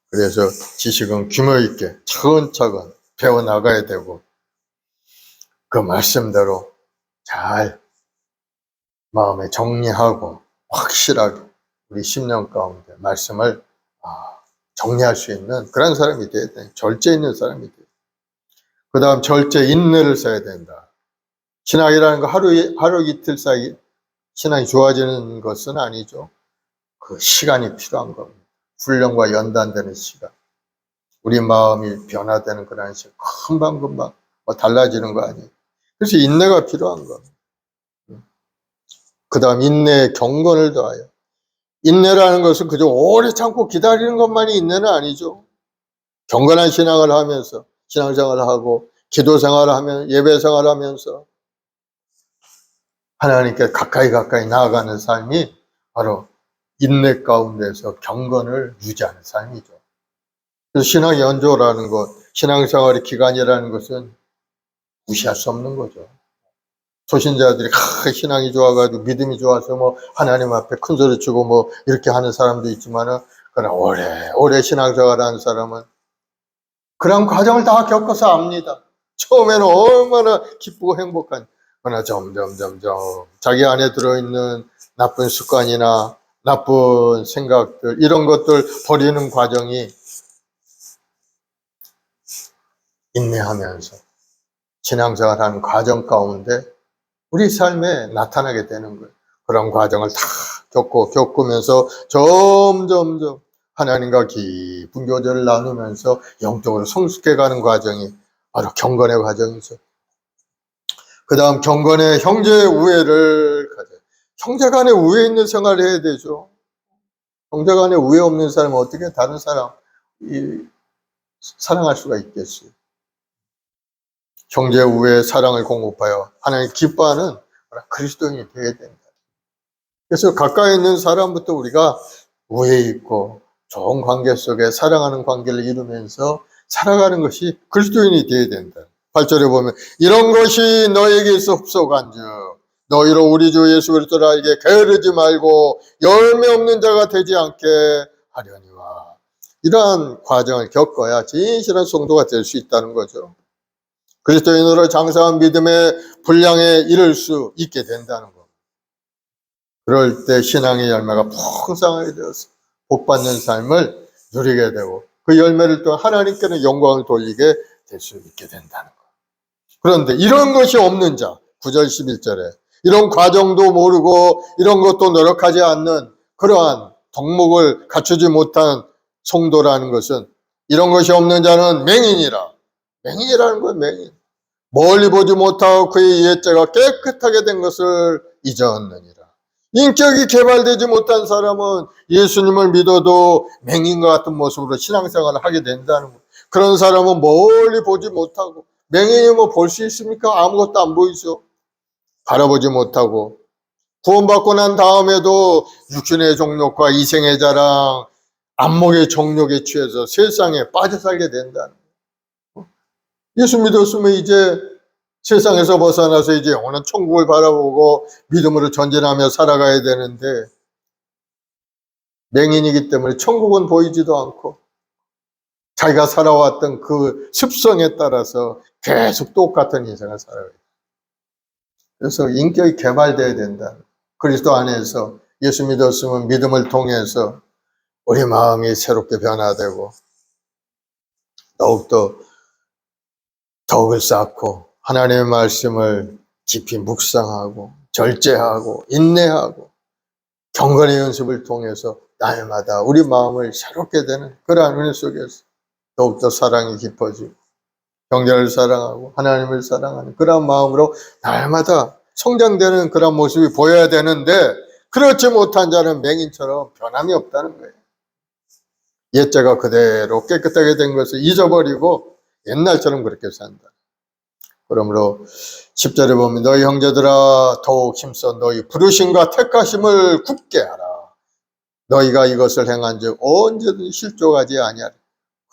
S1: 그래서 지식은 규모 있게 차근차근 배워나가야 되고 그 말씀대로 잘 마음에 정리하고 확실하게 우리 10년 가운데 말씀을 정리할 수 있는 그런 사람이 돼야 돼. 절제 있는 사람이 돼. 그 다음 절제 인내를 써야 된다. 신앙이라는 거 하루 이틀 사이 신앙이 좋아지는 것은 아니죠. 그 시간이 필요한 겁니다. 훈련과 연단되는 시간. 우리 마음이 변화되는 그런 시간. 금방금방 달라지는 거 아니에요. 그래서 인내가 필요한 겁니다. 그 다음 인내에 경건을 더하여. 인내라는 것은 그저 오래 참고 기다리는 것만이 인내는 아니죠. 경건한 신앙을 하면서 신앙생활을 하고 기도 생활을 하면 예배 생활을 하면서 하나님께 가까이 나아가는 삶이 바로 인내 가운데서 경건을 유지하는 삶이죠. 그래서 신앙 연조라는 것, 신앙생활의 기간이라는 것은 무시할 수 없는 거죠. 초신자들이 신앙이 좋아가지고 믿음이 좋아서 하나님 앞에 큰 소리 치고 이렇게 하는 사람도 있지만은 그러나 오래 신앙생활하는 사람은 그런 과정을 다 겪어서 압니다. 처음에는 얼마나 기쁘고 행복한, 그러나 점점 자기 안에 들어있는 나쁜 습관이나 나쁜 생각들 이런 것들 버리는 과정이 인내하면서 신앙생활하는 과정 가운데 우리 삶에 나타나게 되는 거예요. 그런 과정을 다 겪으면서 점점 하나님과 깊은 교제를 나누면서 영적으로 성숙해가는 과정이 바로 경건의 과정이죠. 그 다음 경건의 형제 우애를 가져요. 형제 간에 우애 있는 생활을 해야 되죠. 형제 간에 우애 없는 사람은 어떻게 다른 사람 사랑할 수가 있겠어요. 형제 우애의 사랑을 공급하여 하나님 기뻐하는 그리스도인이 되어야 된다. 그래서 가까이 있는 사람부터 우리가 우애 있고 좋은 관계 속에 사랑하는 관계를 이루면서 살아가는 것이 그리스도인이 되어야 된다. 8절에 보면 이런 것이 너에게서 흡속한즉 너희로 우리 주 예수 그리스도를 알게 게으르지 말고 열매 없는 자가 되지 않게 하려니와. 이러한 과정을 겪어야 진실한 성도가 될 수 있다는 거죠. 그리스도인으로 장성한 믿음의 분량에 이를 수 있게 된다는 것. 그럴 때 신앙의 열매가 풍성하게 되어서 복받는 삶을 누리게 되고 그 열매를 또 하나님께는 영광을 돌리게 될 수 있게 된다는 것. 그런데 이런 것이 없는 자, 9절 11절에 이런 과정도 모르고 이런 것도 노력하지 않는 그러한 덕목을 갖추지 못한 성도라는 것은 이런 것이 없는 자는 맹인이라. 맹인이라는 건 맹인. 멀리 보지 못하고 그의 이해죄가 깨끗하게 된 것을 잊었느니라. 인격이 개발되지 못한 사람은 예수님을 믿어도 맹인과 같은 모습으로 신앙생활을 하게 된다는 거예요. 그런 사람은 멀리 보지 못하고 맹인이 볼 수 있습니까? 아무것도 안 보이죠. 바라보지 못하고 구원받고 난 다음에도 육신의 정욕과 이생의 자랑, 안목의 정욕에 취해서 세상에 빠져 살게 된다는 거예요. 예수 믿었으면 이제 세상에서 벗어나서 이제 영원한 천국을 바라보고 믿음으로 전진하며 살아가야 되는데 맹인이기 때문에 천국은 보이지도 않고 자기가 살아왔던 그 습성에 따라서 계속 똑같은 인생을 살아요. 그래서 인격이 개발돼야 된다. 그리스도 안에서 예수 믿었으면 믿음을 통해서 우리 마음이 새롭게 변화되고 더욱더 덕을 쌓고 하나님의 말씀을 깊이 묵상하고 절제하고 인내하고 경건의 연습을 통해서 날마다 우리 마음을 새롭게 되는 그러한 은혜 속에서 더욱더 사랑이 깊어지고 형제를 사랑하고 하나님을 사랑하는 그러한 마음으로 날마다 성장되는 그런 모습이 보여야 되는데 그렇지 못한 자는 맹인처럼 변함이 없다는 거예요. 옛자가 그대로 깨끗하게 된 것을 잊어버리고 옛날처럼 그렇게 산다. 그러므로 10절에 보면 너희 형제들아 더욱 힘써 너희 부르심과 택하심을 굳게 하라. 너희가 이것을 행한즉 언제든 실족하지 아니하리.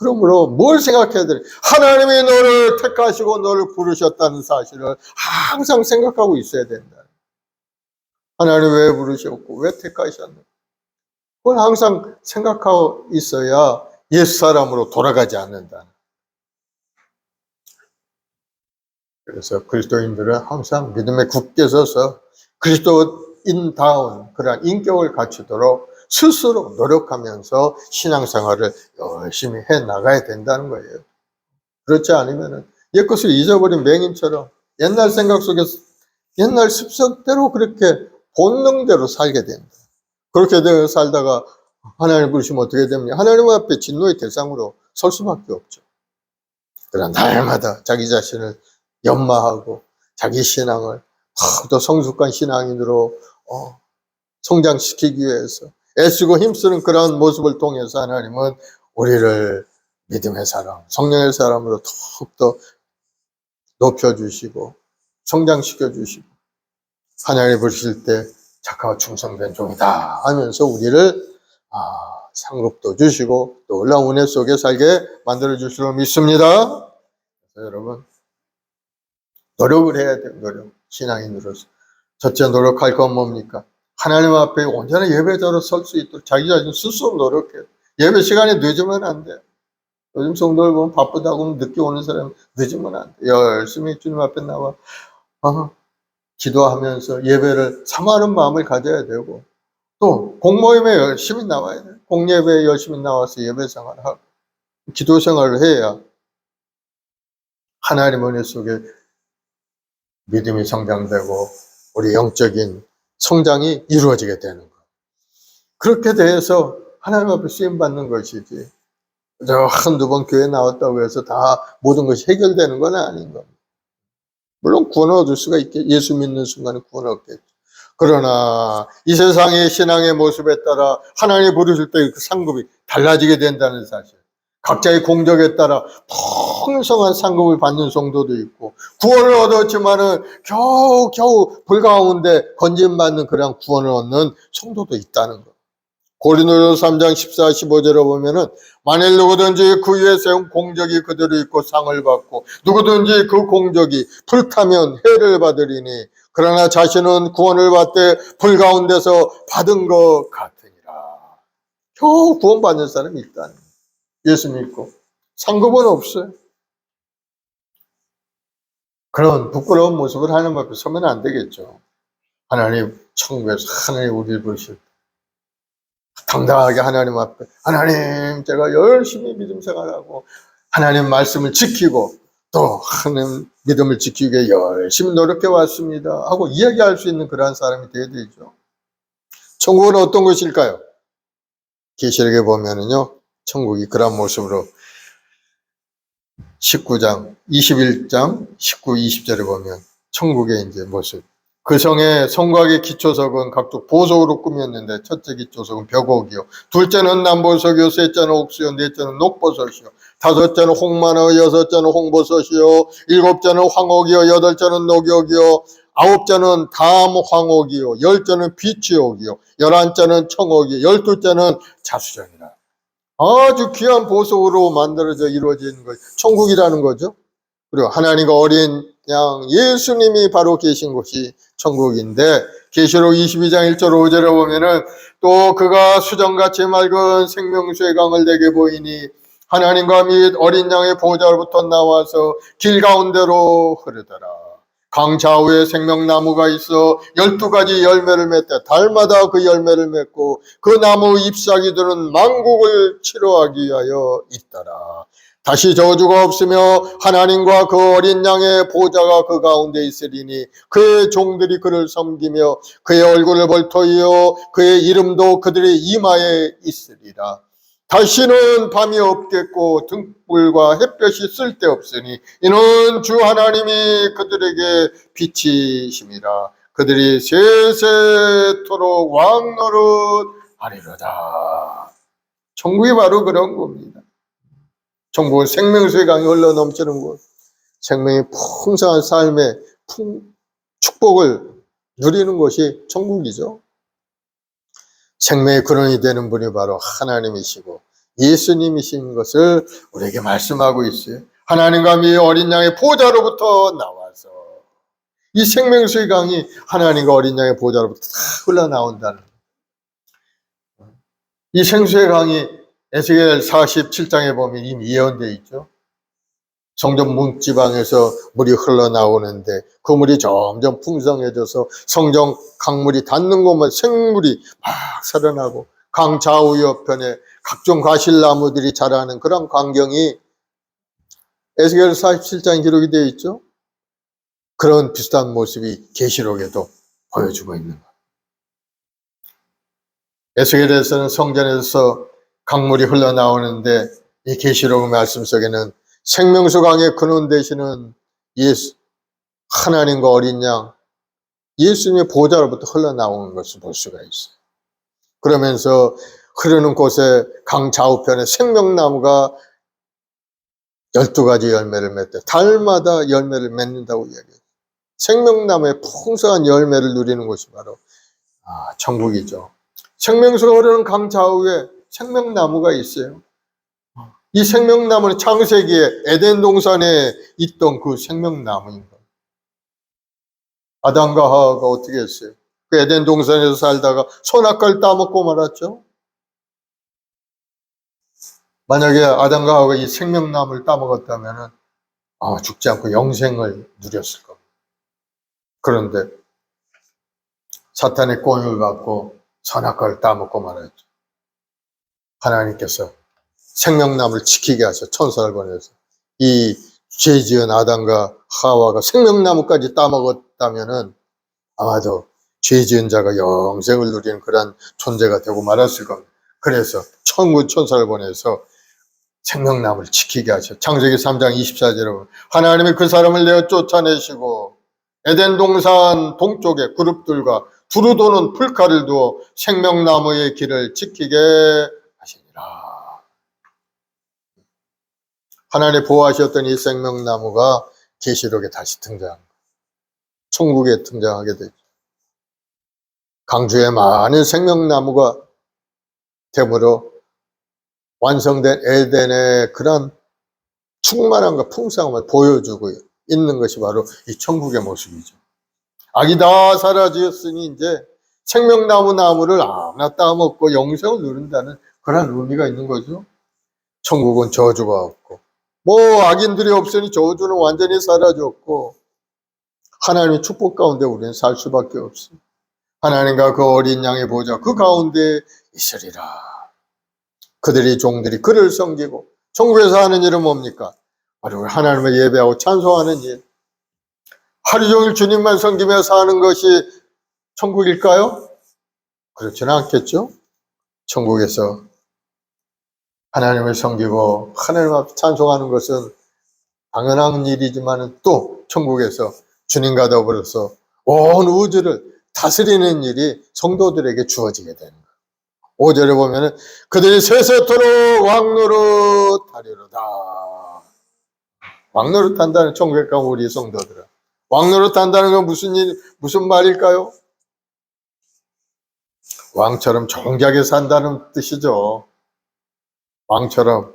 S1: 그러므로 뭘 생각해야 돼? 하나님이 너를 택하시고 너를 부르셨다는 사실을 항상 생각하고 있어야 된다. 하나님 왜 부르셨고 왜 택하셨나? 그걸 항상 생각하고 있어야 옛사람으로 돌아가지 않는다. 그래서 그리스도인들은 항상 믿음에 굳게 서서 그리스도인다운 그런 인격을 갖추도록 스스로 노력하면서 신앙생활을 열심히 해나가야 된다는 거예요. 그렇지 않으면 옛것을 잊어버린 맹인처럼 옛날 생각 속에서 옛날 습성대로 그렇게 본능대로 살게 됩니다. 그렇게 살다가 하나님을 부르시면 어떻게 됩니까? 하나님 앞에 진노의 대상으로 설 수밖에 없죠. 그러나 날마다 자기 자신을 연마하고 자기 신앙을 더 성숙한 신앙인으로 성장시키기 위해서 애쓰고 힘쓰는 그런 모습을 통해서 하나님은 우리를 믿음의 사람, 성령의 사람으로 더욱더 높여주시고 성장시켜 주시고 하나님이 부르실 때 착하고 충성된 종이다 하면서 우리를 상급도 주시고 또 놀라운 은혜 속에 살게 만들어 주실 줄 믿습니다. 그래서 여러분 노력을 해야 돼요. 노력. 신앙인으로서 첫째 노력할 건 뭡니까? 하나님 앞에 온전한 예배자로 설 수 있도록 자기 자신 스스로 노력해요. 예배 시간에 늦으면 안 돼요. 요즘 성도들 보면 바쁘다고 늦게 오는 사람 늦으면 안 돼요. 열심히 주님 앞에 나와 기도하면서 예배를 사모하는 마음을 가져야 되고 또 공모임에 열심히 나와야 돼요. 공예배에 열심히 나와서 예배 생활을 하고 기도 생활을 해야 하나님 은혜 속에 믿음이 성장되고 우리 영적인 성장이 이루어지게 되는 것. 그렇게 돼서 하나님 앞에 쓰임받는 것이지 한두 번 교회 나왔다고 해서 다 모든 것이 해결되는 건 아닌 겁니다. 물론 구원 얻을 수가 있겠죠. 예수 믿는 순간에 구원 얻겠죠. 그러나 이 세상의 신앙의 모습에 따라 하나님이 부르실 때 그 상급이 달라지게 된다는 사실. 각자의 공적에 따라 풍성한 상급을 받는 성도도 있고 구원을 얻었지만은 겨우 불가운데 건진받는 그런 구원을 얻는 성도도 있다는 것. 고린도전서 3장 14, 15절에 보면은 만일 누구든지 그 위에 세운 공적이 그대로 있고 상을 받고 누구든지 그 공적이 불타면 해를 받으리니 그러나 자신은 구원을 받되 불가운데서 받은 것 같으니라. 겨우 구원받는 사람이 있다는 거예요. 예수 믿고 상급은 없어요. 그런 부끄러운 모습을 하나님 앞에 서면 안 되겠죠. 하나님 천국에서 하나님 우리를 부르실 때 당당하게 하나님 앞에 하나님 제가 열심히 믿음 생활하고 하나님 말씀을 지키고 또 하나님 믿음을 지키기 위해 열심히 노력해 왔습니다 하고 이야기할 수 있는 그러한 사람이 되어야 되죠. 천국은 어떤 것일까요? 계시록에 보면은요 천국이 그런 모습으로 19장 21장 19, 20절에 보면 천국의 이제 모습. 그 성의 성곽의 기초석은 각종 보석으로 꾸몄는데 첫째 기초석은 벽옥이요 둘째는 남보석이요 셋째는 옥수요 넷째는 녹보석이요 다섯째는 홍마노 여섯째는 홍보석이요 일곱째는 황옥이요 여덟째는 녹옥이요 아홉째는 담황옥이요 열째는 비치옥이요 열한째는 청옥이요 열둘째는 자수정이라. 아주 귀한 보석으로 만들어져 이루어진 것, 천국이라는 거죠. 그리고 하나님과 어린 양 예수님이 바로 계신 곳이 천국인데 계시록 22장 1절 5절에 보면은 또 그가 수정같이 맑은 생명수의 강을 내게 보이니 하나님과 및 어린 양의 보좌로부터 나와서 길 가운데로 흐르더라. 강 좌우에 생명나무가 있어 12가지 열매를 맺되 달마다 그 열매를 맺고 그 나무 잎사귀들은 만국을 치료하기 위하여 있더라. 다시 저주가 없으며 하나님과 그 어린 양의 보좌가 그 가운데 있으리니 그의 종들이 그를 섬기며 그의 얼굴을 볼 터이요 그의 이름도 그들의 이마에 있으리라. 다시는 밤이 없겠고 등불과 햇볕이 쓸데없으니 이는 주 하나님이 그들에게 빛이심이라. 그들이 세세토록 왕노릇하리로다. 천국이 바로 그런 겁니다. 천국은 생명수의 강이 흘러넘치는 곳, 생명의 풍성한 삶의 축복을 누리는 곳이 천국이죠. 생명의 근원이 되는 분이 바로 하나님이시고 예수님이신 것을 우리에게 말씀하고 있어요. 하나님과 미 어린 양의 보좌로부터 나와서 이 생명수의 강이 하나님과 어린 양의 보좌로부터 다 흘러나온다는, 이 생수의 강이 에스겔 47장에 보면 이미 예언되어 있죠. 성전 문지방에서 물이 흘러나오는데 그 물이 점점 풍성해져서 성전 강물이 닿는 곳마다 생물이 막 살아나고 강 좌우 옆편에 각종 과실나무들이 자라는 그런 광경이 에스겔 47장에 기록이 되어 있죠. 그런 비슷한 모습이 계시록에도 보여주고 있는 거예요. 에스겔에서는 성전에서 강물이 흘러나오는데 이 계시록 말씀 속에는 생명수 강의 근원 되시는 예수, 하나님과 어린 양, 예수님의 보좌로부터 흘러나오는 것을 볼 수가 있어요. 그러면서 흐르는 곳에 강 좌우편에 생명나무가 12가지 열매를 맺대 달마다 열매를 맺는다고 이야기해요. 생명나무의 풍성한 열매를 누리는 곳이 바로 천국이죠. 생명수가 흐르는 강 좌우에 생명나무가 있어요. 이 생명나무는 창세기에 에덴 동산에 있던 그 생명나무인 거예요. 아담과 하와가 어떻게 했어요? 그 에덴 동산에서 살다가 선악과를 따먹고 말았죠. 만약에 아담과 하와가 이 생명나무를 따먹었다면 죽지 않고 영생을 누렸을 겁니다. 그런데 사탄의 꼬임을 받고 선악과를 따먹고 말았죠. 하나님께서 생명나무를 지키게 하셔 천사를 보내서 이 죄지은 아담과 하와가 생명나무까지 따먹었다면은 아마도 죄지은 자가 영생을 누리는 그런 존재가 되고 말았을 겁니다. 그래서 천군 천사를 보내서 생명나무를 지키게 하셔. 창세기 3장 24절에 하나님이 그 사람을 내어 쫓아내시고 에덴 동산 동쪽에 그룹들과 두루 도는 풀칼을 두어 생명나무의 길을 지키게 하시니라. 하나님 보호하셨던 이 생명나무가 계시록에 다시 천국에 등장하게 되죠. 강주에 많은 생명나무가 됨으로 완성된 에덴의 그런 충만함과 풍성함을 보여주고 있는 것이 바로 이 천국의 모습이죠. 악이 다 사라지었으니 이제 생명나무 나무를 아무나 따먹고 영생을 누린다는 그런 의미가 있는 거죠. 천국은 저주가 없고 악인들이 없으니 저주는 완전히 사라졌고 하나님의 축복 가운데 우리는 살 수밖에 없습니다. 하나님과 그 어린 양의 보좌 그 가운데 있으리라. 그들이 종들이 그를 섬기고 천국에서 하는 일은 뭡니까? 바로 하나님을 예배하고 찬송하는 일. 하루 종일 주님만 섬기며 사는 것이 천국일까요? 그렇지는 않겠죠. 천국에서 하나님을 섬기고 하나님 앞에 찬송하는 것은 당연한 일이지만 또 천국에서 주님과 더불어서 온 우주를 다스리는 일이 성도들에게 주어지게 되는 거예요. 5절에 보면 그들이 세세토록 왕노릇하리로다. 왕노릇한다는 천국에 가면 우리 성도들은 왕노릇한다는 건 무슨 말일까요? 왕처럼 정직하게 산다는 뜻이죠. 왕처럼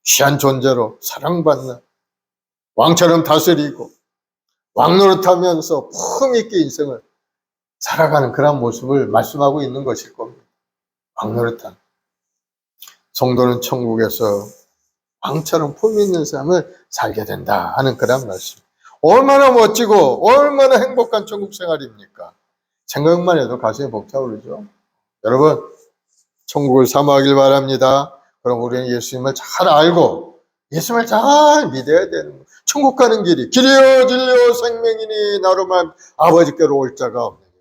S1: 귀한 존재로 사랑받는, 왕처럼 다스리고 왕노릇하면서 품있게 인생을 살아가는 그런 모습을 말씀하고 있는 것일 겁니다. 왕노릇한 성도는 천국에서 왕처럼 품위 있는 삶을 살게 된다 하는 그런 말씀. 얼마나 멋지고 얼마나 행복한 천국 생활입니까? 생각만 해도 가슴이 벅차오르죠. 여러분, 천국을 사모하길 바랍니다. 그럼 우리는 예수님을 잘 알고 예수님을 잘 믿어야 되는 거예요. 천국 가는 길이요 진리요 생명이니 나로만 아버지께로 올 자가 없느니라.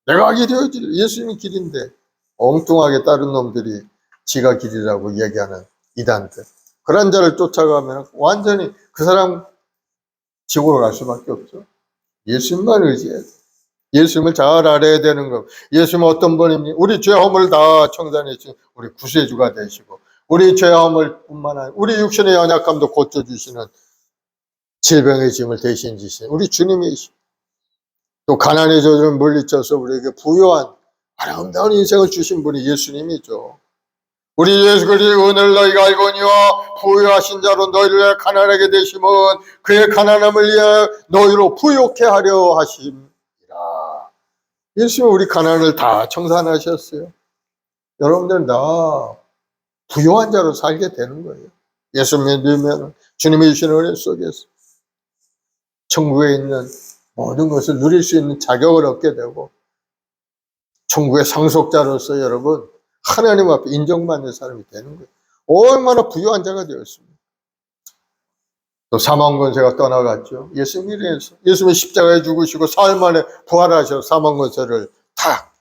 S1: 내가 길이요 진리, 예수님이 길인데 엉뚱하게 다른 놈들이 지가 길이라고 얘기하는 이단들, 그런 자를 쫓아가면 완전히 그 사람 지옥으로 갈 수밖에 없죠. 예수님만 의지해야 돼. 예수님을 잘 알아야 되는 것. 예수님은 어떤 분입니까? 우리 죄 허물 다 청산해 주신 우리 구세주가 되시고, 우리 죄 허물 뿐만 아니라 우리 육신의 연약함도 고쳐주시는, 질병의 짐을 대신 지신 우리 주님이시고, 또 가난의 저주를 물리쳐서 우리에게 부유한 아름다운 인생을 주신 분이 예수님이죠. 우리 예수 그리스도의 은혜를 너희가 알거니와 부유하신 자로 너희를 가난하게 되심은 그의 가난함을 위하여 너희로 부욕해 하려 하심이라. 예수님은 우리 가난을 다 청산하셨어요. 여러분들 다 부유한 자로 살게 되는 거예요. 예수 믿으면 주님이 주시는 은혜 속에서 천국에 있는 모든 것을 누릴 수 있는 자격을 얻게 되고, 천국의 상속자로서 여러분 하나님 앞에 인정받는 사람이 되는 거예요. 얼마나 부유한 자가 되었습니까? 또 사망 권세가 떠나갔죠. 예수님이 이래서 예수님이 십자가에 죽으시고 사흘 만에 부활하셔서 사망 권세를 탁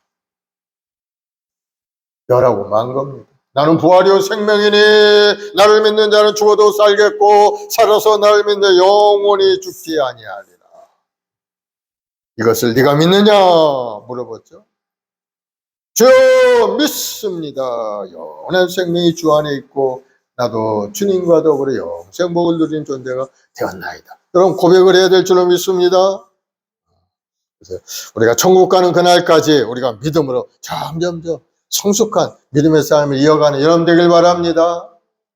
S1: 멸하고 만 겁니다. 나는 부활이요 생명이니 나를 믿는 자는 죽어도 살겠고 살아서 나를 믿는 영원히 죽지 아니하리라. 이것을 네가 믿느냐 물어봤죠. 주여 믿습니다. 영원한 생명이 주 안에 있고 나도 주님과 더불어 영생 복을 누린 존재가 되었나이다. 여러분 고백을 해야 될 줄로 믿습니다. 그래서 우리가 천국 가는 그날까지 우리가 믿음으로 점점점 성숙한 믿음의 삶을 이어가는 여러분 되길 바랍니다.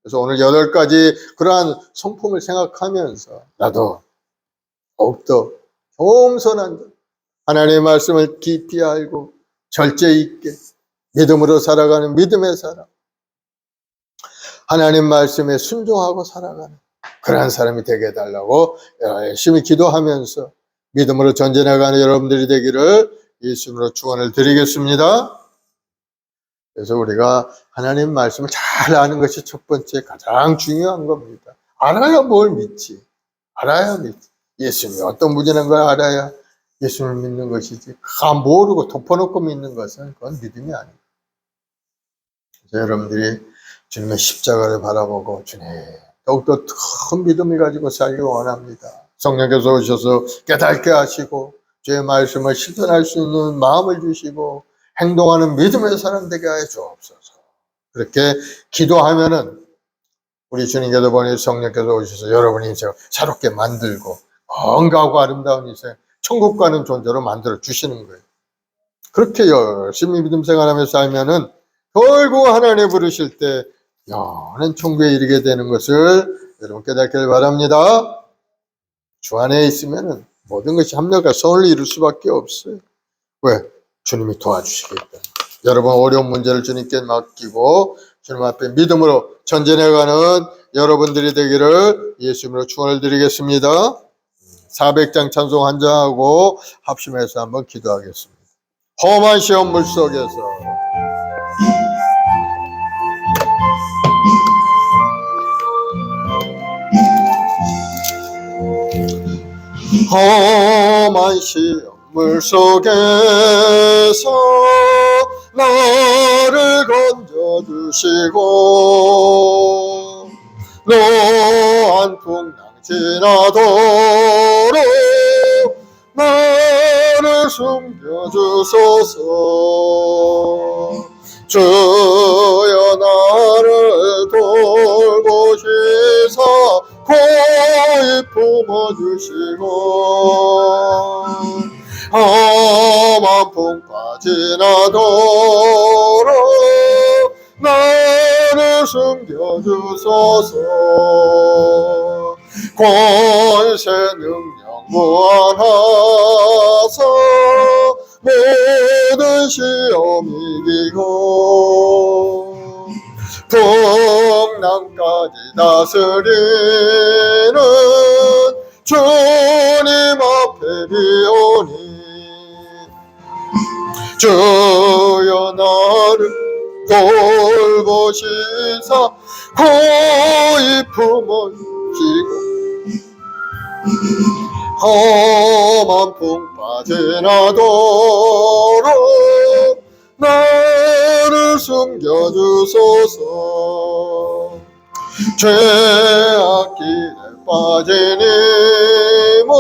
S1: 그래서 오늘 8가지 그러한 성품을 생각하면서 나도 더욱더 겸손한 하나님의 말씀을 깊이 알고 절제 있게 믿음으로 살아가는 믿음의 사람, 하나님 말씀에 순종하고 살아가는 그러한 사람이 되게 해달라고 열심히 기도하면서 믿음으로 전진해가는 여러분들이 되기를 예수님으로 축원을 드리겠습니다. 그래서 우리가 하나님 말씀을 잘 아는 것이 첫 번째 가장 중요한 겁니다. 알아야 뭘 믿지. 알아야 믿지. 예수님이 어떤 분이라는 걸 알아야 예수님을 믿는 것이지. 그거 모르고 덮어놓고 믿는 것은 그건 믿음이 아닙니다. 그래서 여러분들이 주님의 십자가를 바라보고 주님 더욱더 큰 믿음을 가지고 살기 원합니다. 성령께서 오셔서 깨닫게 하시고 주의 말씀을 실천할 수 있는 마음을 주시고 행동하는 믿음의 사람 되게 하여 주옵소서. 그렇게 기도하면은 우리 주님께서 보내신 성령께서 오셔서 여러분의 인생을 새롭게 만들고 건강하고 아름다운 인생, 천국 가는 존재로 만들어 주시는 거예요. 그렇게 열심히 믿음 생활하면서 살면은 결국 하나님 부르실 때 영원한 천국에 이르게 되는 것을 여러분 깨닫기를 바랍니다. 주 안에 있으면은 모든 것이 합력과 선을 이룰 수밖에 없어요. 왜? 주님이 도와주시기 때문에. 여러분 어려운 문제를 주님께 맡기고 주님 앞에 믿음으로 전진해가는 여러분들이 되기를 예수님으로 축원을 드리겠습니다. 400장 찬송 한 장하고 합심해서 한번 기도하겠습니다. 험한 시험 물속에서 험한 시험 물속에서 나를 건져주시고 노한 풍랑 지나도록 나를 숨겨주소서. 주여 나를 돌보시사 고이 품어주시고 험한 풍파 지나도록 나를 숨겨주소서. 권세 능력 무한하사 모든 시험 이기고 풍랑 영원함까지 다스리는 주님 앞에 비오니 주여 나를 돌보시사 고이 품어주시고 험한 풍 빠져나도록 나를 숨겨주소서. 죄악길에 빠진 이몸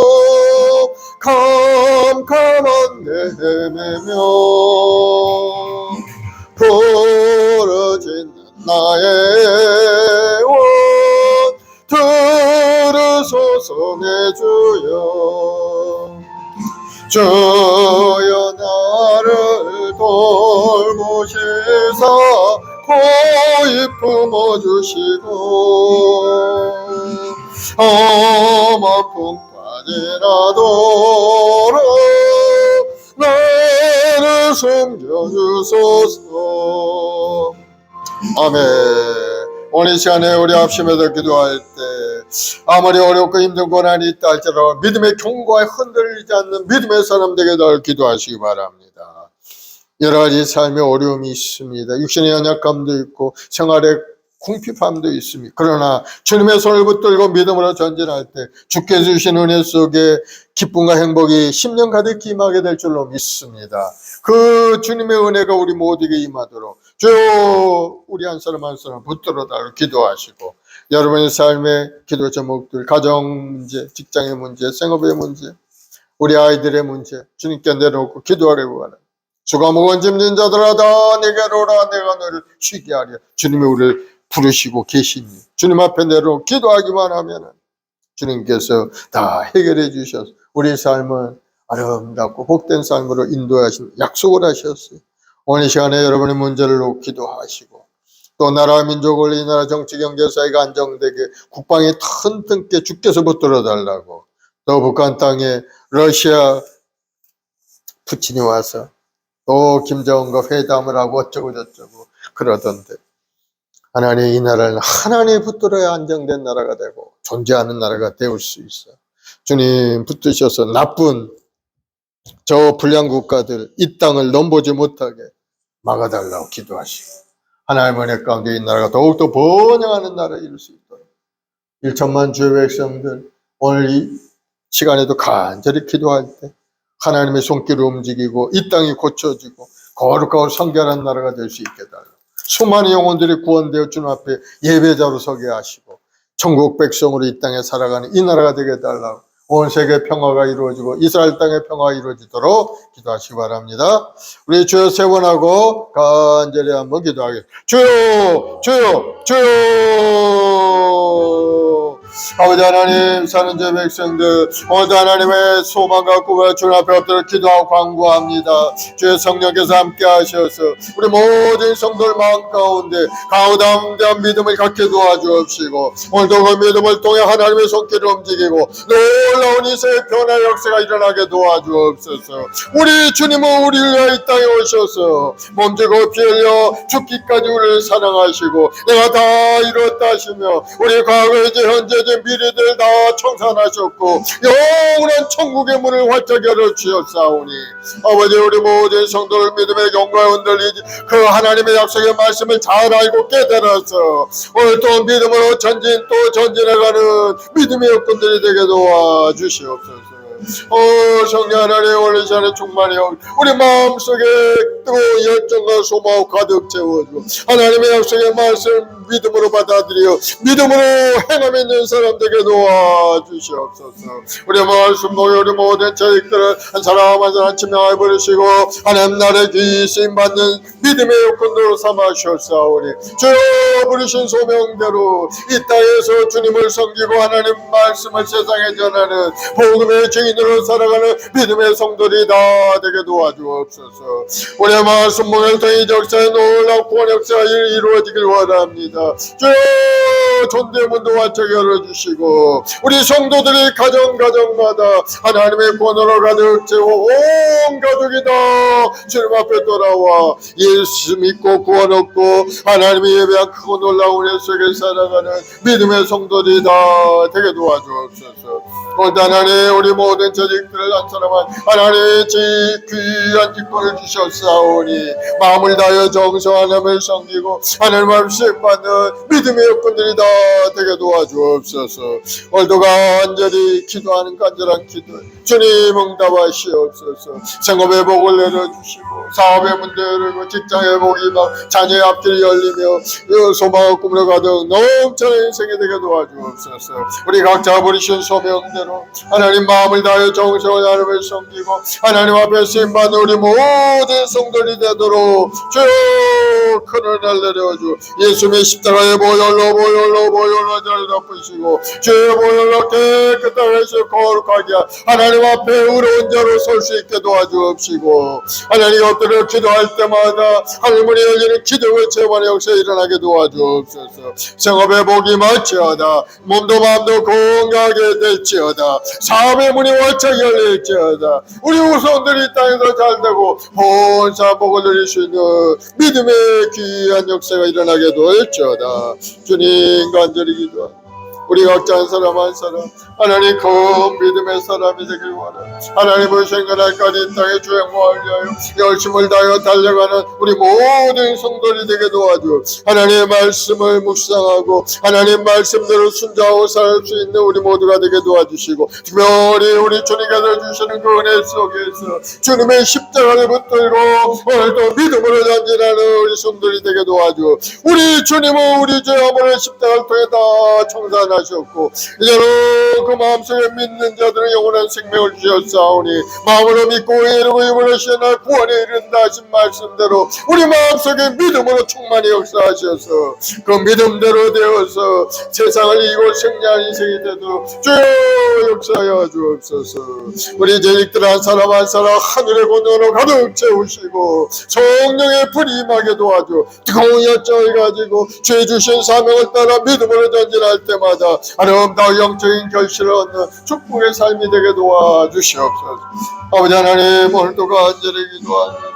S1: 캄캄한 내 헤매며 부러진 나의 원 들으소서 내 주여. 주여 나를 돌보시사 고이 품어주시고 험한 풍 빠지나도록 나를 숨겨주소서. 아멘. 오늘 이 시간에 우리 합심해서 기도할 때 아무리 어렵고 힘든 고난이 있다 할지라도 믿음의 견고하에 흔들리지 않는 믿음의 사람 되게 늘 기도하시기 바랍니다. 여러 가지 삶의 어려움이 있습니다. 육신의 연약감도 있고 생활의 궁핍함도 있습니다. 그러나 주님의 손을 붙들고 믿음으로 전진할 때 주께 주신 은혜 속에 기쁨과 행복이 10년 가득 임하게 될 줄로 믿습니다. 그 주님의 은혜가 우리 모두에게 임하도록 주여 우리 한 사람 한 사람 붙들어 달라고 기도하시고 여러분의 삶의 기도 제목들 가정 문제, 직장의 문제, 생업의 문제, 우리 아이들의 문제 주님께 내려놓고 기도하려고 하는 주가 무거운 짐진 자들아 다 내게로 오라 내가 너를 쉬게 하려. 주님이 우리를 부르시고 계시니 주님 앞에 내려놓고 기도하기만 하면 주님께서 다 해결해 주셔서 우리 삶은 아름답고 복된 삶으로 인도하시고 약속을 하셨어요. 오늘 시간에 여러분의 문제를 놓고 기도하시고 또 나라 민족을 이 나라 정치 경제 사회가 안정되게 국방이 튼튼하게 주께서 붙들어 달라고 또 북한 땅에 러시아 푸틴이 와서 또 김정은과 회담을 하고 어쩌고 저쩌고 그러던데 하나님 이 나라는 하나님 붙들어야 안정된 나라가 되고 존재하는 나라가 되올 수 있어. 주님 붙드셔서 나쁜 저 불량 국가들 이 땅을 넘보지 못하게 막아달라고 기도하시고 하나님의 은혜 가운데 이 나라가 더욱더 번영하는 나라에 이룰 수 있도록 1천만 주의 백성들 오늘 이 시간에도 간절히 기도할 때 하나님의 손길을 움직이고 이 땅이 고쳐지고 거룩하고 성결한 나라가 될 수 있게 달라고 수많은 영혼들이 구원되어 주님 앞에 예배자로 서게 하시고 천국 백성으로 이 땅에 살아가는 이 나라가 되게 해달라고 온 세계 평화가 이루어지고 이스라엘 땅의 평화가 이루어지도록 기도하시기 바랍니다. 우리 주여 세 번 하고 간절히 한번 기도하겠습니다. 주여 주여 주여. 아버지 하나님 사는 제 백성들 오늘도 하나님의 소망과 꿈을 주님 앞에 엎드려 기도하고 간구합니다. 주의 성령께서 함께 하셔서 우리 모든 성도들 마음 가운데 가운데한 믿음을 갖게 도와주옵시고 오늘도 그 믿음을 통해 하나님의 손길을 움직이고 놀라운 이세의 변화 역사가 일어나게 도와주옵소서. 우리 주님은 우리를 위하여 이 땅에 오셔서 몸지고 피 흘려 죽기까지 우리를 사랑하시고 내가 다 이뤘다 하시며 우리 과거의 현재 미래들 다 청산하셨고 영원한 천국의 문을 활짝 열어주셨사오니 아버지 우리 모든 성도들 믿음의 경과에 흔들리지 그 하나님의 약속의 말씀을 잘 알고 깨달아서 오늘 또 믿음으로 전진 전진해가는 믿음의 여건들이 되게 도와주시옵소서. 성령 하나님 오늘 이 시간에 충만해요. 우리 마음속에 뜨거운 열정과 소망을 가득 채워주고 하나님의 약속의 말씀 믿음으로 받아들여 믿음으로 행함 있는 사람 되게 도와주시옵소서. 우리 말씀 모여 우리 모든 저희들을 한 사람 한 사람 지명하여 부르시고 하나님 나라의 귀신 받는 믿음의 여건으로 삼아주셨사오니 주여 부르신 소명대로 이 땅에서 주님을 섬기고 하나님 말씀을 세상에 전하는 복음의 증인으로 살아가는 믿음의 성도들이 다 되게 도와주옵소서. 우리의 말씀 모여 통해 이 역사의 놀라운 구원 역사가 이루어지길 원합니다. 주여 존대문도 활짝 열어주시고 우리 성도들이 가정가정마다 하나님의 권으로 가득 채워 온 가족이 다 주님 앞에 돌아와 예수 믿고 구원 얻고 하나님의 예배한 크고 놀라운 은혜 속에 살아가는 믿음의 성도들이 다 되게 도와주옵소서. 오늘 하나님 우리 모든 조직들을 한 사람한 하나님의 귀한 직분을 주셨사오니 마음을 다하여 정성 하나님을 섬기고 하나님 말씀 받는 믿음의 여건들이 다 되게 도와주옵소서. 오늘도 간절히 기도하는 간절한 기도 주님 응답하시옵소서. 생업의 복을 내려주시고 사업의 문제 열리고 직장의 복이 막 자녀의 앞길이 열리며 소망의 꿈으로 가득 넘쳐난 인생이 되게 도와주옵소서. 우리 각자 부리신 소명대로 하나님 마음을 다하여 정성을 하나님을 섬기고 하나님 앞에 쓰임받는 우리 모든 성도들이 되도록 주여 큰 은혜를 내려주 예수님의 십자가의 보혈로 저를 덮으시고 주의 보혈로 깨끗하게 하시고 거룩하게 하나님 앞에 의로운 자로 설 수 있게 도와주옵시고 하나님 엎드려 기도할 때마다 하늘문이 열리는 기도의 재반의 역사에 일어나게 도와주옵소서. 생업의 복이 많지어다. 몸도 마음도 건강하게 될지어다. 사업의 문이 활짝 열릴지어다. 우리 후손들이 땅에서 잘되고 본사 복을 누릴 수 있는 믿음의 귀한 역사가 일어나게 될지어다. 주님 간절히 기도합니다. 우리 각자 한 사람 한 사람 하나님 그 믿음의 사람이 되길 원합니다. 하나님의 생각날까지 이 땅에 주행하려 하여 열심을 다하여 달려가는 우리 모든 성도들이 되게 도와주 하나님의 말씀을 묵상하고 하나님 말씀대로 순종하고 살 수 있는 우리 모두가 되게 도와주시고 특별히 우리 주님께서 주시는 그 은혜 속에서 주님의 십자가를 붙들고 오늘도 믿음으로 전진하는 우리 성도들이 되게 도와주 우리 주님은 우리 죄악을 십자가를 통해 다 청산하셨고 이제는 그 마음속에 믿는 자들은 영원한 생명을 주셨사오니 마음으로 믿고 이루고 힘으로 시나 구원에 이른다 하신 말씀대로 우리 마음속에 믿음으로 충만히 역사하셔서 그 믿음대로 되어서 세상을 이기고 승리한 인생이 되도록 주여 역사하여 주옵소서. 우리 재직들 한 사람 한 사람 하늘의 권능으로 가득 채우시고 성령의 불이 임하게 도와줘 뜨거운 열정을 가지고 죄 주신 사명을 따라 믿음으로 전진할 때마다 아름다운 영적인 결실을 얻는 축복의 삶이 되게 도와주시옵소서. 아버지 하나님 오늘도 간절히 기도합니다.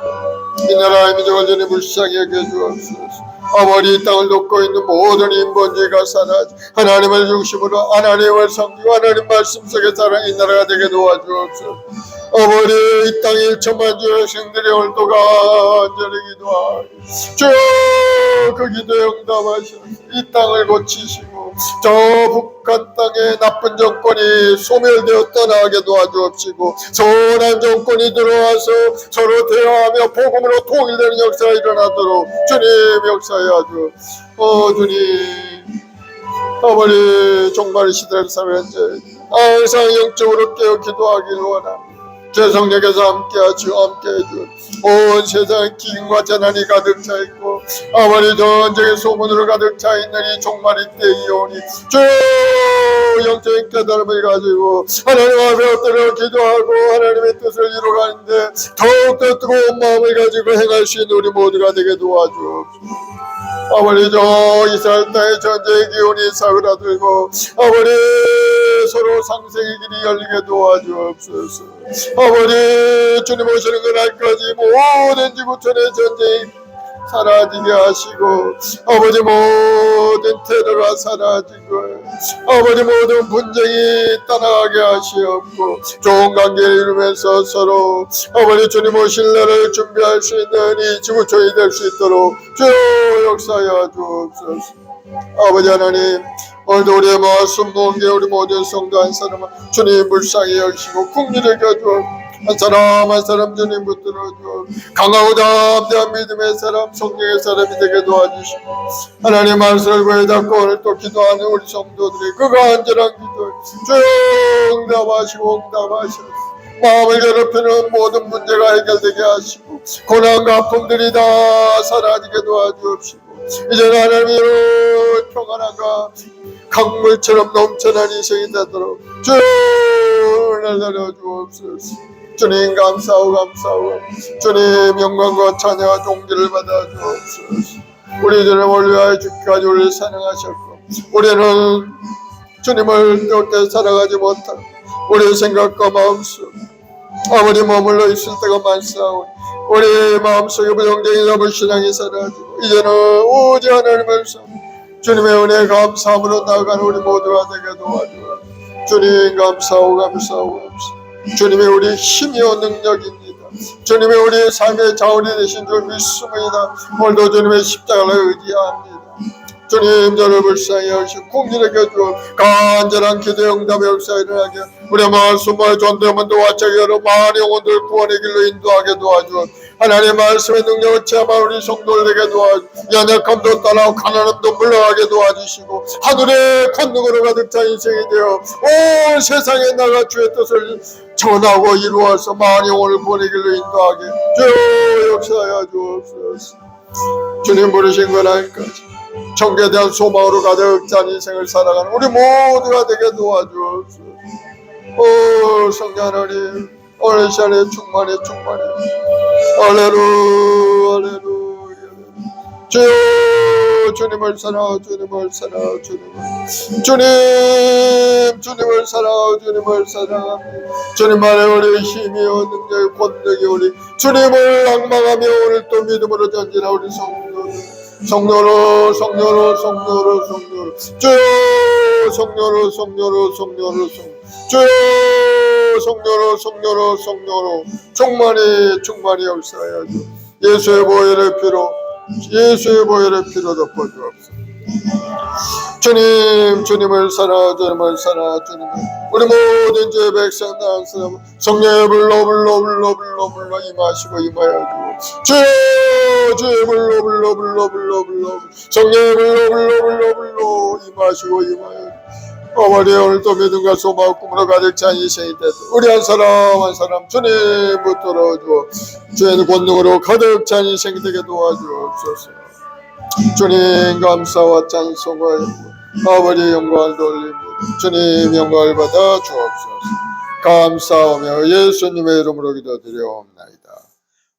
S1: 이 나라의 민족을 주님 불쌍히 여겨주옵소서. 아버지 이 땅을 돕고 있는 모든 인본주의가 사라지 하나님을 중심으로 하나님을 섬기고 하나님 말씀 속에 살아 이 나라가 되게 도와주옵소서. 아버지 이 땅에 1천만 주의 생들이 오늘도 간절히 기도하옵소서. 주여 그 기도에 응답하셔서 이 땅을 고치시고 저 북한 땅에 나쁜 정권이 소멸되어 떠나게 도와주옵시고 선한 정권이 들어와서 서로 대화하며 복음으로 통일되는 역사가 일어나도록 주님 역사하여 주 주님 아버지 종말 시대를 살아가는 자 항상 영적으로 깨어 기도하기를 원합니다. 죄성역에서 함께해 주 온 세상 기근과 재난이 가득 차 있고 아버지 전쟁의 소문으로 가득 차 있는 이 종말의 때이 오니 주 영적인 깨달음을 가지고 하나님 앞에 엎드려 기도하고 하나님의 뜻을 이루어가는데 더욱더 뜨거운 마음을 가지고 행할 수 있는 우리 모두가 되게 도와주옵소서. 아버지 저 이스라엘 땅의 전쟁의 기운이 사그라들고 아버지 서로 상생의 길이 열리게 도와주옵소서. 아버지 주님 오시는 그날까지 모든 지구촌의 전쟁이 사라지게 하시고 아버지 모든 테러가 사라지고 아버지 모든 분쟁이 떠나가게 하시옵고 좋은 관계를 이루면서 서로 아버지 주님 오실 날을 준비할 수 있는 이 지구촌이 될 수 있도록 주 역사하여 주옵소서. 아버지 하나님 오늘도 우리의 말씀 모은 우리 모든 성도 한 사람은 주님 불쌍히 여기시고 국리를 겨주옵소서. 한 사람 한 사람 주님 붙들어주어 강하고 담대한 믿음의 사람 성령의 사람이 되게 도와주시고 하나님 말씀을 구해닫고 오늘 또 기도하는 우리 성도들이 그 간절한 기도에 주여 응답하시고 마음을 괴롭히는 모든 문제가 해결되게 하시고 고난과 아픔들이 다 사라지게 도와주옵시고 이제는 하나님으로 평안함과 강물처럼 넘쳐난 인생이 되도록 주여 은혜를 내려주옵소서. 주님 감사하고 주님 영광과 찬양과 존귀를 받아 주옵소서. 우리 주님을 위하여 죽기까지 우리를 사랑하셨고 우리는 주님을 그렇게 살아가지 못하고 우리의 생각과 마음속 아무리 머물러 있을 때가 많사오니 우리 마음속에 부정적인 불신앙이 사라지고 이제는 오직 하나님을 주님의 은혜에 감사함으로 나아가는 우리 모두가 되게 도와주옵소서. 주님 감사하고 주님의 우리 힘이요 능력입니다. 주님의 우리 삶의 자원이 되신 줄 믿습니다. 오늘도 주님의 십자가를 의지합니다. 주님 저를 불쌍히 여기시고 국민에게 주어 간절한 기도의 응답의 역사 일어나게 우리 말씀과 전도문도 와차게 열어 많은 영혼들 구원의 길로 인도하게 도와주어 하나님의 말씀의 능력을 체험한 우리 성도들에게 도와주어 연약함도 따라오고 가난함도 물러가게 도와주시고 하늘의 권능으로 가득 찬 인생이 되어 온 세상에 나가 주의 뜻을 전하고 이루어서 많은 영혼을 구원의 길로 인도하게 주여 역사하여 주옵소서. 주님 부르신 건 알까지 천국에 대한 소망으로 가득 찬 인생을 살아가는 우리 모두가 되게 도와주옵소서. 오 성령 하나님 오늘 시간에 충만해 할렐루야 주여 주님을 사랑하오 주님을 사랑합니다. 주님만의 우리 힘이요 능력이 권능이 우리 주님을 악망하며 오늘 또 믿음으로 전진한 우리 성령으로 주여 성령으로 충만히 역사하여 주 예수의 보혈의 피로 덮어주옵소서. 주님을 사랑하 주님 우리 모든 죄의 백성 다 성령의 불로 임하시고 임하여 주옵소서. 주의 불로 성령의 불로 임하시고 임하여 어머니 오늘도 믿음과 소망 꿈으로 가득 찬 인생이 되도록 우리 한 사람 주님 붙들어 주어 주의 권능으로 가득 찬 인생이 되게 도와주옵소서. 주님 감사와 찬송하여 아버지 영광을 돌립니다. 주님 영광을 받아 주옵소서. 감사하며 예수님의 이름으로 기도드려옵나이다.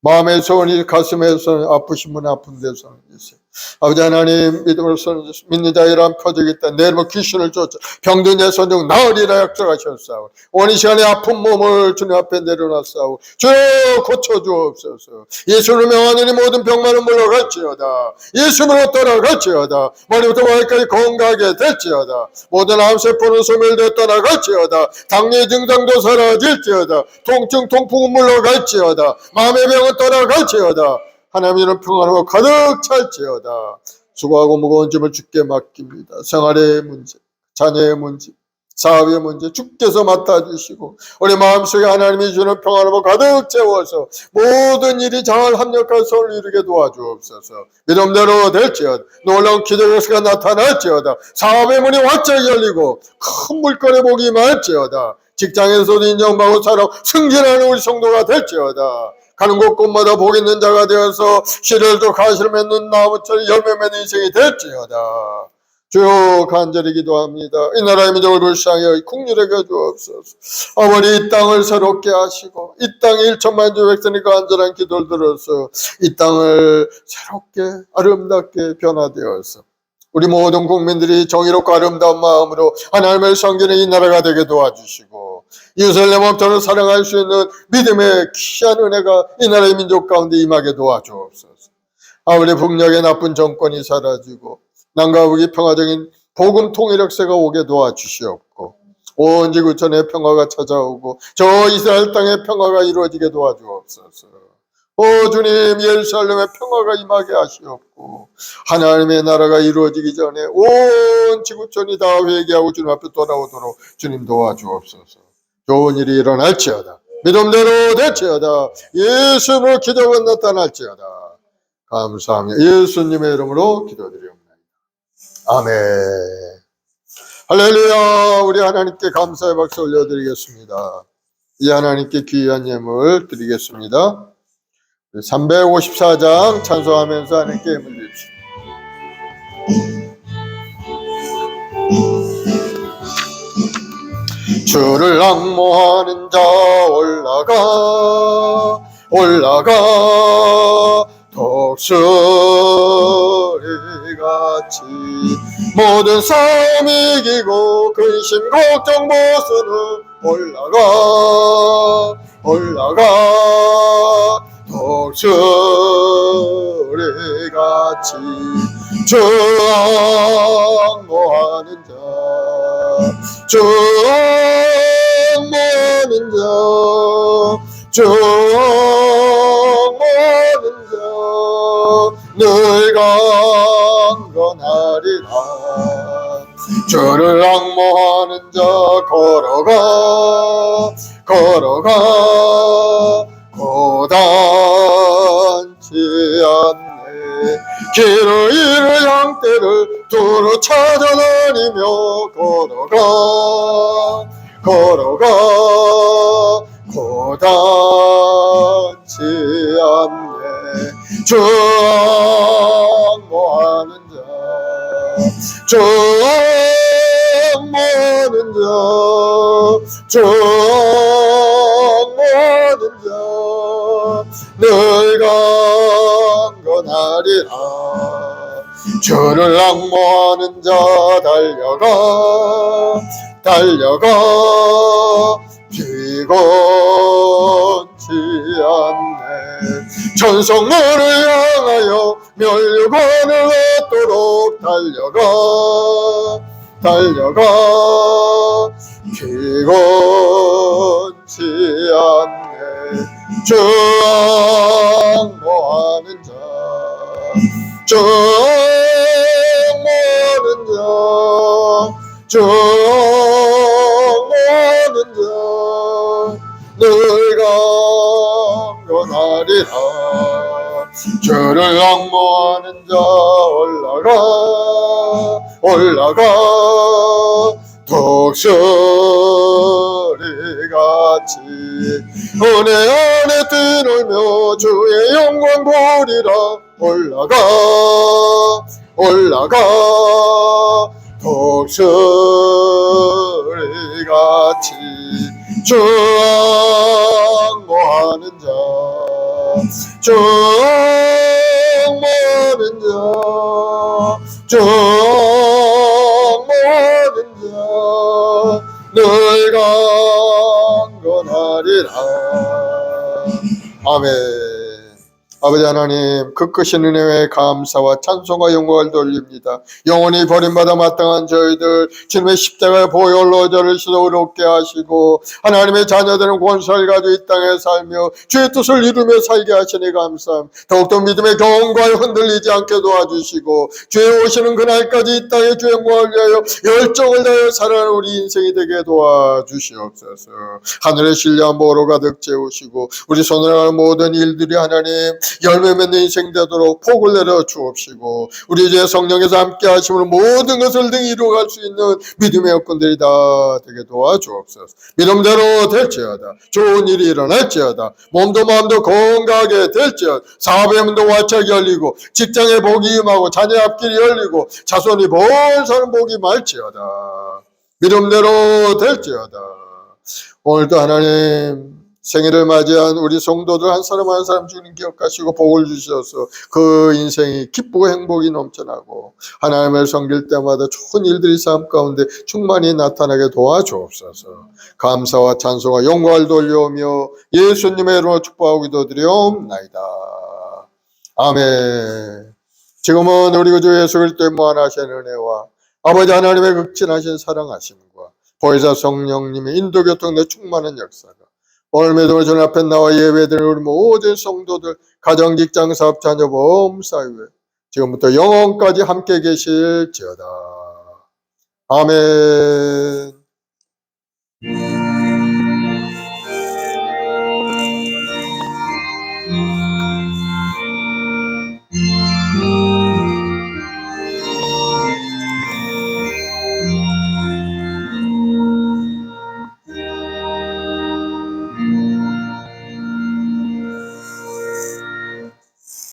S1: 마음의 소원이 가슴에서는 아프신 분 아픈 데서는 있어요. 아버지 하나님 믿음으로서는 믿는 자이란 퍼지겠다. 내일 귀신을 쫓아 병든 자 손중 나으리라 약속하셨사오. 오늘 시간에 아픈 몸을 주님 앞에 내려놨사오. 주여 고쳐주옵소서. 예수를 명하느니 모든 병만은 물러갈지어다. 예수님으로 떠나갈지어다. 머리부터 발까지 건강하게 될지어다. 모든 암세포는 소멸되어 떠나갈지어다. 당뇨 증상도 사라질지어다. 통증 통풍은 물러갈지어다. 마음의 병은 떠나갈지어다. 하나님은 평안하고 가득 찰지어다. 수고하고 무거운 짐을 주께 맡깁니다. 생활의 문제, 자녀의 문제, 사업의 문제 주께서 맡아주시고 우리 마음속에 하나님이 주는 평안하고 가득 채워서 모든 일이 잘 합력한 선을 이루게 도와주옵소서. 믿음대로 될지어다. 놀라운 기적의 역사가 나타날지어다. 사업의 문이 활짝 열리고 큰 물건의 복이 임할지어다. 직장에서도 인정받고 살아 승진하는 우리 성도가 될지어다. 가는 곳곳마다 복 있는 자가 되어서 씨를도 가시를 맺는 나무처럼 열매 맺는 인생이 될지어다. 주여 간절히 기도합니다. 이 나라의 민족을 불쌍히 여기 국률에게 주옵소서. 아버지 이 땅을 새롭게 하시고 이 땅에 1천만 주 백성이 간절한 기도를 들어서 이 땅을 새롭게 아름답게 변화되어서 우리 모든 국민들이 정의롭고 아름다운 마음으로 하나님을 섬기는 이 나라가 되게 도와주시고 이웃을 내 몸처럼 사랑할 수 있는 믿음의 귀한 은혜가 이 나라의 민족 가운데 임하게 도와주옵소서. 아버지 북녘의 나쁜 정권이 사라지고 남과 북이 평화적인 복음 통일역사가 오게 도와주시옵고 온 지구촌에 평화가 찾아오고 저 이스라엘 땅의 평화가 이루어지게 도와주옵소서. 오 주님 예루살렘의 평화가 임하게 하시옵고 하나님의 나라가 이루어지기 전에 온 지구촌이 다 회개하고 주님 앞에 돌아오도록 주님 도와주옵소서. 좋은 일이 일어날지어다. 믿음대로 될지어다. 예수님으로 기도가 나타날지어다. 감사합니다. 예수님의 이름으로 기도드립니다. 아멘. 할렐루야. 우리 하나님께 감사의 박수 올려드리겠습니다. 이 하나님께 귀한 예물 드리겠습니다. 354장 찬송하면서 하나님께 예물 드립시다. 주를 앙모하는 자 올라가 독수리가 같이 모든 싸움 이기고 근심 걱정 벗어나 올라가 독수리 같이 충모하는 자 늘 강건하리라. 주를 앙모하는 자 걸어가 고단치 않네. 길을 잃을 양떼를 두루 찾아다니며 걸어가 고단치 않네. 충모하는 자 늘 강건하리라. 주를 앙모하는 자 달려가 피곤치 않네. 천성문을 향하여 멸류관을 얻도록 달려가 피곤치 않네. 충모하는 자 늘 강건하리라. 주를 앙모하는 자 올라가 독수리 같이 은혜 안에 뛰놀며 주의 영광 보리라. 올라가 독수리 같이 충모하는 자 늘 강건하리라. 아멘. 아버지 하나님, 그 크신 은혜에 감사와 찬송과 영광을 돌립니다. 영원히 버림받아 마땅한 저희들 주님의 십자가의 보혈로 저를 의롭게 하시고 하나님의 자녀들은 권세를 가지고 이 땅에 살며 주의 뜻을 이루며 살게 하시니 감사합니다. 더욱더 믿음의 경험과에 흔들리지 않게 도와주시고 주의 오시는 그날까지 이 땅의 주의 영광을 위하여 열정을 다하여 살아가는 우리 인생이 되게 도와주시옵소서. 하늘의 신뢰와 모로 가득 채우시고 우리 손으로 하는 모든 일들이 하나님 열매 맺는 인생 되도록 복을 내려 주옵시고 우리 이제 성령에서 함께 하심으로 모든 것을 등이 이루어갈 수 있는 믿음의 여건들이 다 되게 도와주옵소서. 믿음대로 될지어다. 좋은 일이 일어날지어다. 몸도 마음도 건강하게 될지어다. 사업의 문도 활짝 열리고 직장의 복이 임하고 자녀 앞길이 열리고 자손이 번사는 복이 말지어다. 믿음대로 될지어다. 오늘도 하나님 생일을 맞이한 우리 성도들 한 사람 한 사람 주님 기억하시고 복을 주셔서 그 인생이 기쁘고 행복이 넘쳐나고 하나님을 섬길 때마다 좋은 일들이 삶 가운데 충만히 나타나게 도와주옵소서. 감사와 찬송과 영광을 돌려오며 예수님의 이름으로 축복하고 기도드리옵나이다. 아멘. 지금은 우리 구주 예수 그리스도의 무한하신 은혜와 아버지 하나님의 극진하신 사랑하심과 보혜사 성령님의 인도교통의 충만한 역사가 오늘 믿음을 주님 앞에 나와 예배드리는 우리 모든 성도들 가정, 직장, 사업, 자녀, 보험, 사회 지금부터 영원까지 함께 계실지어다. 아멘.